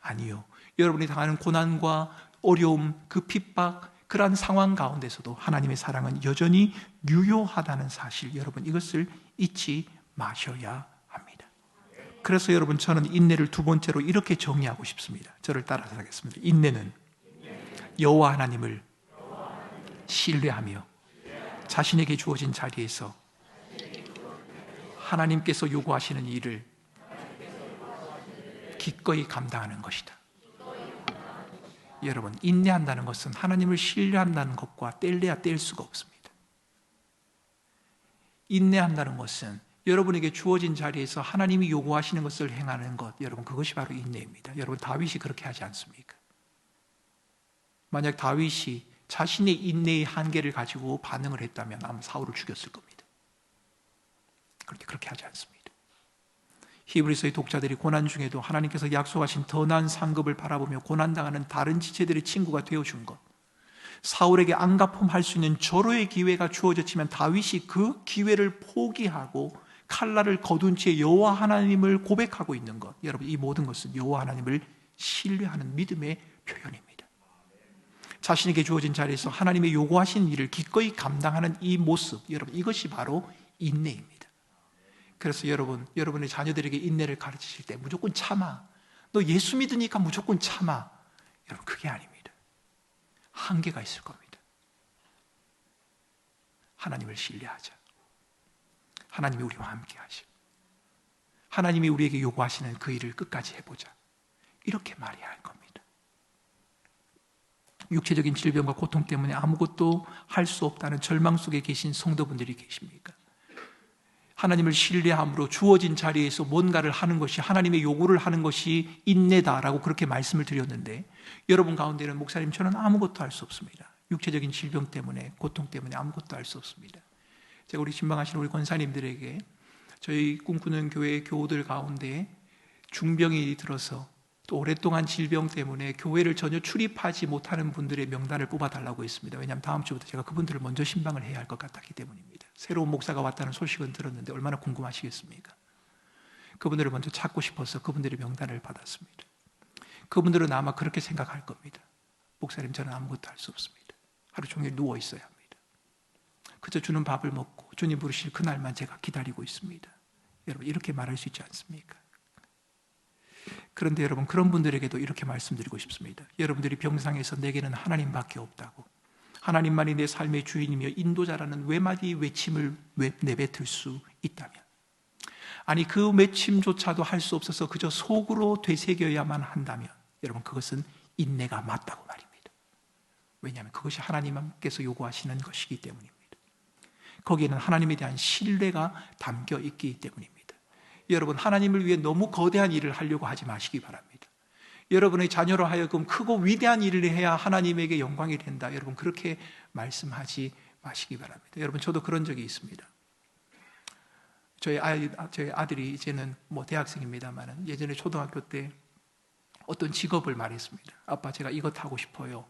아니요, 여러분이 당하는 고난과 어려움, 그 핍박, 그러한 상황 가운데서도 하나님의 사랑은 여전히 유효하다는 사실, 여러분 이것을 잊지 마셔야 합니다. 그래서 여러분, 저는 인내를 두 번째로 이렇게 정의하고 싶습니다. 저를 따라서 하겠습니다. 인내는 여호와 하나님을 신뢰하며 자신에게 주어진 자리에서 하나님께서 요구하시는 일을 기꺼이 감당하는 것이다. 여러분, 인내한다는 것은 하나님을 신뢰한다는 것과 뗄래야 뗄 수가 없습니다. 인내한다는 것은 여러분에게 주어진 자리에서 하나님이 요구하시는 것을 행하는 것, 여러분 그것이 바로 인내입니다. 여러분, 다윗이 그렇게 하지 않습니까? 만약 다윗이 자신의 인내의 한계를 가지고 반응을 했다면 아마 사울을 죽였을 겁니다. 그런데 그렇게 하지 않습니다. 히브리서의 독자들이 고난 중에도 하나님께서 약속하신 더 나은 상급을 바라보며 고난당하는 다른 지체들의 친구가 되어준 것, 사울에게 안가품할 수 있는 절호의 기회가 주어졌지만 다윗이 그 기회를 포기하고 칼날을 거둔 채 여호와 하나님을 고백하고 있는 것, 여러분 이 모든 것은 여호와 하나님을 신뢰하는 믿음의 표현입니다. 자신에게 주어진 자리에서 하나님의 요구하신 일을 기꺼이 감당하는 이 모습, 여러분 이것이 바로 인내입니다. 그래서 여러분의 자녀들에게 인내를 가르치실 때 무조건 참아, 너 예수 믿으니까 무조건 참아, 여러분 그게 아닙니다. 한계가 있을 겁니다. 하나님을 신뢰하자. 하나님이 우리와 함께 하시고 하나님이 우리에게 요구하시는 그 일을 끝까지 해보자, 이렇게 말해야 할 겁니다. 육체적인 질병과 고통 때문에 아무것도 할 수 없다는 절망 속에 계신 성도분들이 계십니까? 하나님을 신뢰함으로 주어진 자리에서 뭔가를 하는 것이, 하나님의 요구를 하는 것이 인내다라고 그렇게 말씀을 드렸는데, 여러분 가운데는 목사님 저는 아무것도 할 수 없습니다. 육체적인 질병 때문에, 고통 때문에 아무것도 할 수 없습니다. 제가 우리 신방하시는 우리 권사님들에게 저희 꿈꾸는 교회의 교우들 가운데 중병이 들어서 또 오랫동안 질병 때문에 교회를 전혀 출입하지 못하는 분들의 명단을 뽑아달라고 했습니다. 왜냐하면 다음 주부터 제가 그분들을 먼저 신방을 해야 할 것 같았기 때문입니다. 새로운 목사가 왔다는 소식은 들었는데 얼마나 궁금하시겠습니까? 그분들을 먼저 찾고 싶어서 그분들의 명단을 받았습니다. 그분들은 아마 그렇게 생각할 겁니다. 목사님 저는 아무것도 할 수 없습니다. 하루 종일 누워 있어야 합니다. 그저 주는 밥을 먹고 주님 부르실 그날만 제가 기다리고 있습니다. 여러분 이렇게 말할 수 있지 않습니까? 그런데 여러분, 그런 분들에게도 이렇게 말씀드리고 싶습니다. 여러분들이 병상에서 내게는 하나님밖에 없다고, 하나님만이 내 삶의 주인이며 인도자라는 외마디 외침을 내뱉을 수 있다면, 아니 그 외침조차도 할 수 없어서 그저 속으로 되새겨야만 한다면, 여러분 그것은 인내가 맞다고 말입니다. 왜냐하면 그것이 하나님께서 요구하시는 것이기 때문입니다. 거기에는 하나님에 대한 신뢰가 담겨 있기 때문입니다. 여러분, 하나님을 위해 너무 거대한 일을 하려고 하지 마시기 바랍니다. 여러분의 자녀로 하여금 크고 위대한 일을 해야 하나님에게 영광이 된다, 여러분 그렇게 말씀하지 마시기 바랍니다. 여러분, 저도 그런 적이 있습니다. 저희 아들이 이제는 대학생입니다만 예전에 초등학교 때 어떤 직업을 말했습니다. 아빠, 제가 이것 하고 싶어요.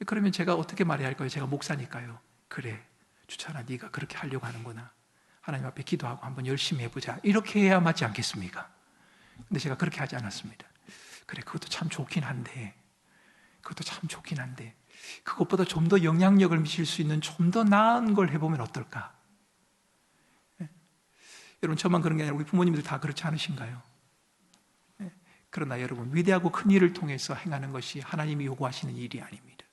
그러면 제가 어떻게 말해야 할까요? 제가 목사니까요. 그래, 주찬아, 네가 그렇게 하려고 하는구나. 하나님 앞에 기도하고 한번 열심히 해보자, 이렇게 해야 맞지 않겠습니까? 근데 제가 그렇게 하지 않았습니다. 그래, 그것도 참 좋긴 한데 그것보다 좀 더 영향력을 미칠 수 있는 좀 더 나은 걸 해보면 어떨까? 여러분, 저만 그런 게 아니라 우리 부모님들 다 그렇지 않으신가요? 그러나 여러분, 위대하고 큰 일을 통해서 행하는 것이 하나님이 요구하시는 일이 아닙니다.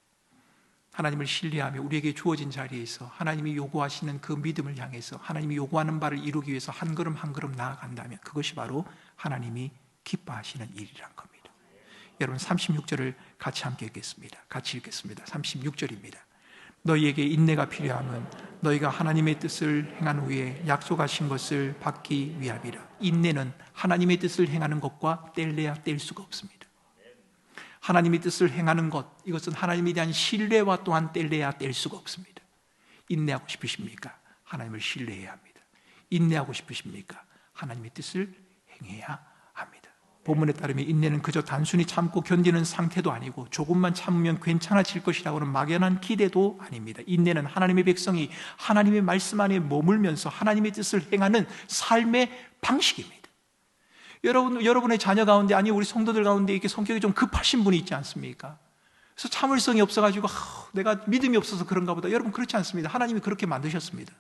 하나님을 신뢰하며 우리에게 주어진 자리에서 하나님이 요구하시는 그 믿음을 향해서 하나님이 요구하는 바를 이루기 위해서 한 걸음 한 걸음 나아간다면 그것이 바로 하나님이 기뻐하시는 일이란 겁니다. 여러분, 36절을 같이 함께 읽겠습니다. 같이 읽겠습니다. 36절입니다. 너희에게 인내가 필요함은 너희가 하나님의 뜻을 행한 후에 약속하신 것을 받기 위함이라. 인내는 하나님의 뜻을 행하는 것과 뗄래야 뗄 수가 없습니다. 하나님의 뜻을 행하는 것, 이것은 하나님에 대한 신뢰와 또한 뗄래야 뗄 수가 없습니다. 인내하고 싶으십니까? 하나님을 신뢰해야 합니다. 인내하고 싶으십니까? 하나님의 뜻을 행해야 합니다. 본문에 따르면 인내는 그저 단순히 참고 견디는 상태도 아니고 조금만 참으면 괜찮아질 것이라고는 막연한 기대도 아닙니다. 인내는 하나님의 백성이 하나님의 말씀 안에 머물면서 하나님의 뜻을 행하는 삶의 방식입니다. 여러분의 자녀 가운데, 아니 우리 성도들 가운데 이렇게 성격이 좀 급하신 분이 있지 않습니까? 그래서 참을성이 없어가지고 내가 믿음이 없어서 그런가 보다. 여러분, 그렇지 않습니다. 하나님이 그렇게 만드셨습니다.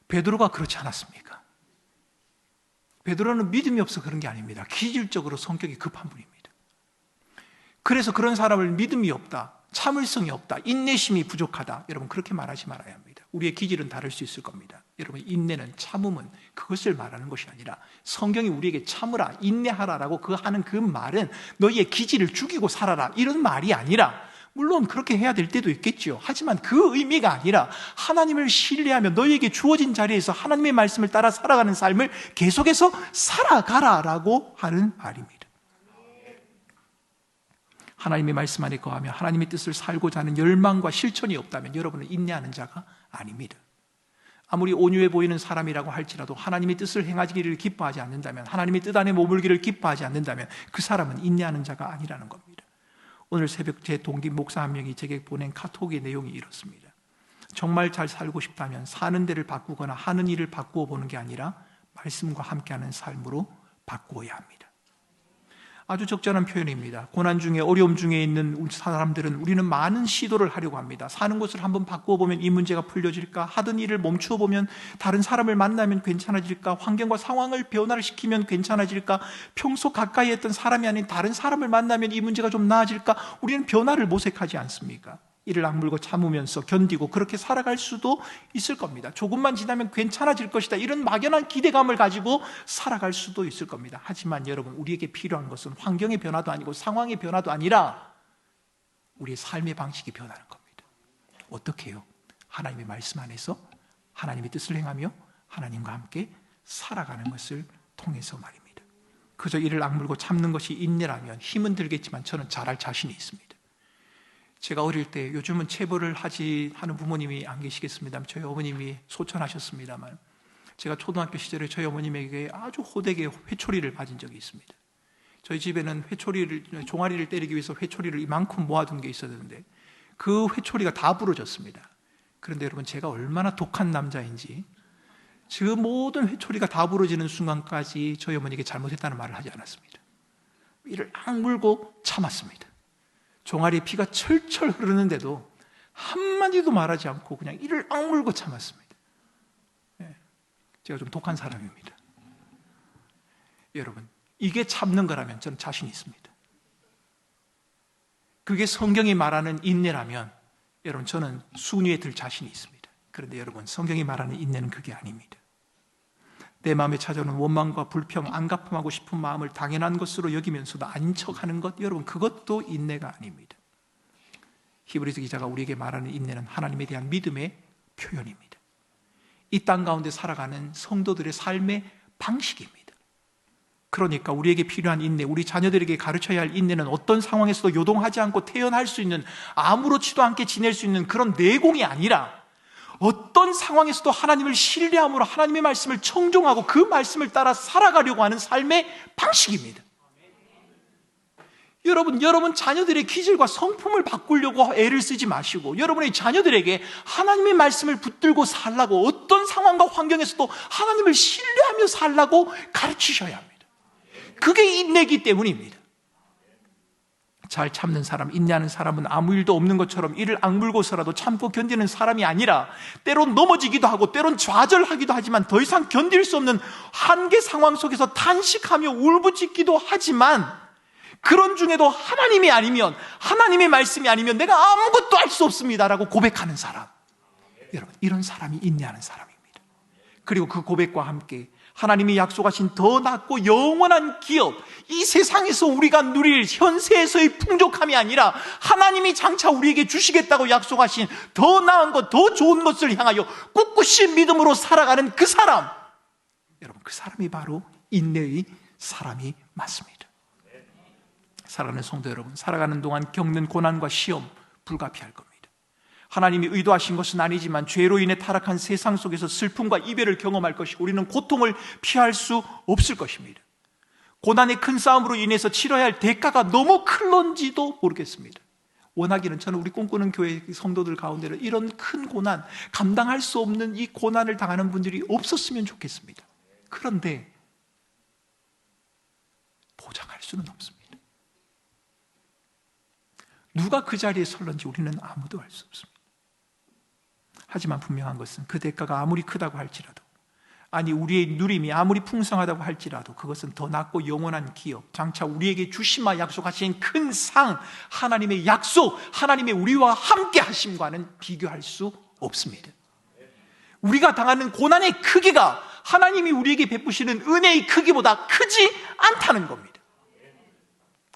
베드로가 그렇지 않았습니까? 베드로는 믿음이 없어 그런 게 아닙니다. 기질적으로 성격이 급한 분입니다. 그래서 그런 사람을 믿음이 없다, 참을성이 없다, 인내심이 부족하다, 여러분 그렇게 말하지 말아야 합니다. 우리의 기질은 다를 수 있을 겁니다. 여러분, 인내는, 참음은 그것을 말하는 것이 아니라 성경이 우리에게 참으라, 인내하라라고 하는 그 말은 너희의 기질을 죽이고 살아라, 이런 말이 아니라, 물론 그렇게 해야 될 때도 있겠죠. 하지만 그 의미가 아니라 하나님을 신뢰하며 너희에게 주어진 자리에서 하나님의 말씀을 따라 살아가는 삶을 계속해서 살아가라라고 하는 말입니다. 하나님의 말씀 안에 거하며 하나님의 뜻을 살고자 하는 열망과 실천이 없다면 여러분은 인내하는 자가 아닙니다. 아무리 온유해 보이는 사람이라고 할지라도 하나님의 뜻을 행하기를 기뻐하지 않는다면, 하나님의 뜻 안에 머물기를 기뻐하지 않는다면 그 사람은 인내하는 자가 아니라는 겁니다. 오늘 새벽 제 동기 목사 한 명이 제게 보낸 카톡의 내용이 이렇습니다. 정말 잘 살고 싶다면 사는 데를 바꾸거나 하는 일을 바꾸어 보는 게 아니라 말씀과 함께하는 삶으로 바꾸어야 합니다. 아주 적절한 표현입니다. 고난 중에, 어려움 중에 있는 사람들은 우리는 많은 시도를 하려고 합니다. 사는 곳을 한번 바꾸어 보면 이 문제가 풀려질까? 하던 일을 멈추어 보면 다른 사람을 만나면 괜찮아질까? 환경과 상황을 변화를 시키면 괜찮아질까? 평소 가까이 했던 사람이 아닌 다른 사람을 만나면 이 문제가 좀 나아질까? 우리는 변화를 모색하지 않습니까? 이를 악물고 참으면서 견디고 그렇게 살아갈 수도 있을 겁니다. 조금만 지나면 괜찮아질 것이다, 이런 막연한 기대감을 가지고 살아갈 수도 있을 겁니다. 하지만 여러분, 우리에게 필요한 것은 환경의 변화도 아니고 상황의 변화도 아니라 우리의 삶의 방식이 변하는 겁니다. 어떻게 해요? 하나님의 말씀 안에서 하나님의 뜻을 행하며 하나님과 함께 살아가는 것을 통해서 말입니다. 그저 이를 악물고 참는 것이 인내라면 힘은 들겠지만 저는 잘할 자신이 있습니다. 제가 어릴 때, 요즘은 체벌을 하는 부모님이 안 계시겠습니다만 저희 어머님이 소천하셨습니다만, 제가 초등학교 시절에 저희 어머님에게 아주 호되게 회초리를 맞은 적이 있습니다. 저희 집에는 종아리를 때리기 위해서 회초리를 이만큼 모아둔 게 있었는데 그 회초리가 다 부러졌습니다. 그런데 여러분, 제가 얼마나 독한 남자인지 그 모든 회초리가 다 부러지는 순간까지 저희 어머니에게 잘못했다는 말을 하지 않았습니다. 이를 악물고 참았습니다. 종아리에 피가 철철 흐르는데도 한마디도 말하지 않고 그냥 이를 악물고 참았습니다. 제가 좀 독한 사람입니다. 여러분, 이게 참는 거라면 저는 자신 있습니다. 그게 성경이 말하는 인내라면 여러분, 저는 순위에 들 자신이 있습니다. 그런데 여러분, 성경이 말하는 인내는 그게 아닙니다. 내 마음에 찾아오는 원망과 불평, 안갚음하고 싶은 마음을 당연한 것으로 여기면서도 아닌 척하는 것, 여러분, 그것도 인내가 아닙니다. 히브리서 기자가 우리에게 말하는 인내는 하나님에 대한 믿음의 표현입니다. 이 땅 가운데 살아가는 성도들의 삶의 방식입니다. 그러니까 우리에게 필요한 인내, 우리 자녀들에게 가르쳐야 할 인내는 어떤 상황에서도 요동하지 않고 태연할 수 있는, 아무렇지도 않게 지낼 수 있는 그런 내공이 아니라 어떤 상황에서도 하나님을 신뢰함으로 하나님의 말씀을 청종하고 그 말씀을 따라 살아가려고 하는 삶의 방식입니다. 여러분 자녀들의 기질과 성품을 바꾸려고 애를 쓰지 마시고, 여러분의 자녀들에게 하나님의 말씀을 붙들고 살라고, 어떤 상황과 환경에서도 하나님을 신뢰하며 살라고 가르치셔야 합니다. 그게 인내이기 때문입니다. 잘 참는 사람, 인내하는 사람은 아무 일도 없는 것처럼 이를 악물고서라도 참고 견디는 사람이 아니라, 때론 넘어지기도 하고 때론 좌절하기도 하지만 더 이상 견딜 수 없는 한계 상황 속에서 탄식하며 울부짖기도 하지만, 그런 중에도 하나님이 아니면, 하나님의 말씀이 아니면 내가 아무것도 할 수 없습니다라고 고백하는 사람, 여러분, 이런 사람이 인내하는 사람입니다. 그리고 그 고백과 함께 하나님이 약속하신 더 낫고 영원한 기업, 이 세상에서 우리가 누릴 현세에서의 풍족함이 아니라 하나님이 장차 우리에게 주시겠다고 약속하신 더 나은 것, 더 좋은 것을 향하여 꿋꿋이 믿음으로 살아가는 그 사람, 여러분, 그 사람이 바로 인내의 사람이 맞습니다. 사랑하는 성도 여러분, 살아가는 동안 겪는 고난과 시험 불가피할 겁니다. 하나님이 의도하신 것은 아니지만 죄로 인해 타락한 세상 속에서 슬픔과 이별을 경험할 것이고, 우리는 고통을 피할 수 없을 것입니다. 고난의 큰 싸움으로 인해서 치러야 할 대가가 너무 클런지도 모르겠습니다. 원하기는, 저는 우리 꿈꾸는 교회 성도들 가운데는 이런 큰 고난, 감당할 수 없는 이 고난을 당하는 분들이 없었으면 좋겠습니다. 그런데 보장할 수는 없습니다. 누가 그 자리에 설런지 우리는 아무도 알 수 없습니다. 하지만 분명한 것은 그 대가가 아무리 크다고 할지라도, 아니 우리의 누림이 아무리 풍성하다고 할지라도, 그것은 더 낫고 영원한 기업, 장차 우리에게 주시마 약속하신 큰 상, 하나님의 약속, 하나님의 우리와 함께 하심과는 비교할 수 없습니다. 우리가 당하는 고난의 크기가 하나님이 우리에게 베푸시는 은혜의 크기보다 크지 않다는 겁니다.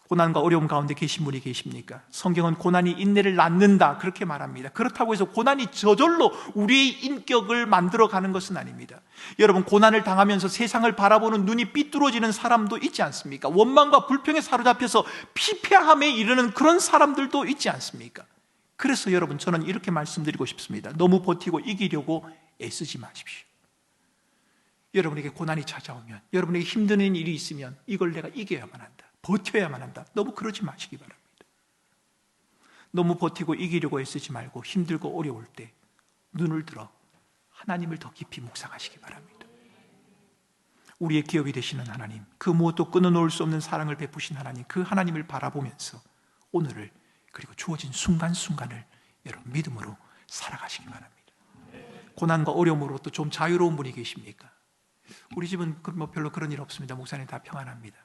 고난과 어려움 가운데 계신 분이 계십니까? 성경은 고난이 인내를 낳는다 그렇게 말합니다. 그렇다고 해서 고난이 저절로 우리의 인격을 만들어가는 것은 아닙니다. 여러분, 고난을 당하면서 세상을 바라보는 눈이 삐뚤어지는 사람도 있지 않습니까? 원망과 불평에 사로잡혀서 피폐함에 이르는 그런 사람들도 있지 않습니까? 그래서 여러분, 저는 이렇게 말씀드리고 싶습니다. 너무 버티고 이기려고 애쓰지 마십시오. 여러분에게 고난이 찾아오면, 여러분에게 힘든 일이 있으면 이걸 내가 이겨야만 한다, 버텨야만 한다, 너무 그러지 마시기 바랍니다. 너무 버티고 이기려고 애쓰지 말고 힘들고 어려울 때 눈을 들어 하나님을 더 깊이 묵상하시기 바랍니다. 우리의 기업이 되시는 하나님, 그 무엇도 끊어놓을 수 없는 사랑을 베푸신 하나님, 그 하나님을 바라보면서 오늘을, 그리고 주어진 순간순간을 여러분 믿음으로 살아가시기 바랍니다. 고난과 어려움으로부터 좀 자유로운 분이 계십니까? 우리 집은 뭐 별로 그런 일 없습니다. 목사님 다 평안합니다.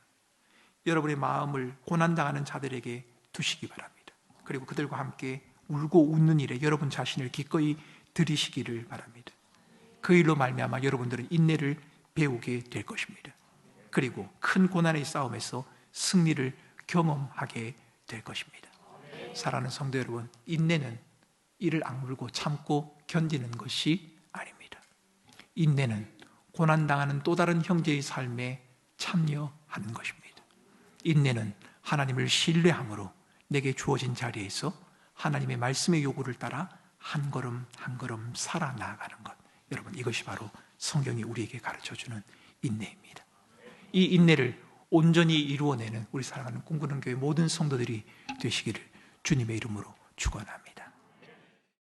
여러분의 마음을 고난당하는 자들에게 두시기 바랍니다. 그리고 그들과 함께 울고 웃는 일에 여러분 자신을 기꺼이 들이시기를 바랍니다. 그 일로 말미암아 여러분들은 인내를 배우게 될 것입니다. 그리고 큰 고난의 싸움에서 승리를 경험하게 될 것입니다. 사랑하는 성도 여러분, 인내는 이를 악물고 참고 견디는 것이 아닙니다. 인내는 고난당하는 또 다른 형제의 삶에 참여하는 것입니다. 인내는 하나님을 신뢰함으로 내게 주어진 자리에서 하나님의 말씀의 요구를 따라 한 걸음 한 걸음 살아나가는 것, 여러분, 이것이 바로 성경이 우리에게 가르쳐주는 인내입니다. 이 인내를 온전히 이루어내는 우리 사랑하는 꿈꾸는 교회 모든 성도들이 되시기를 주님의 이름으로 축원합니다.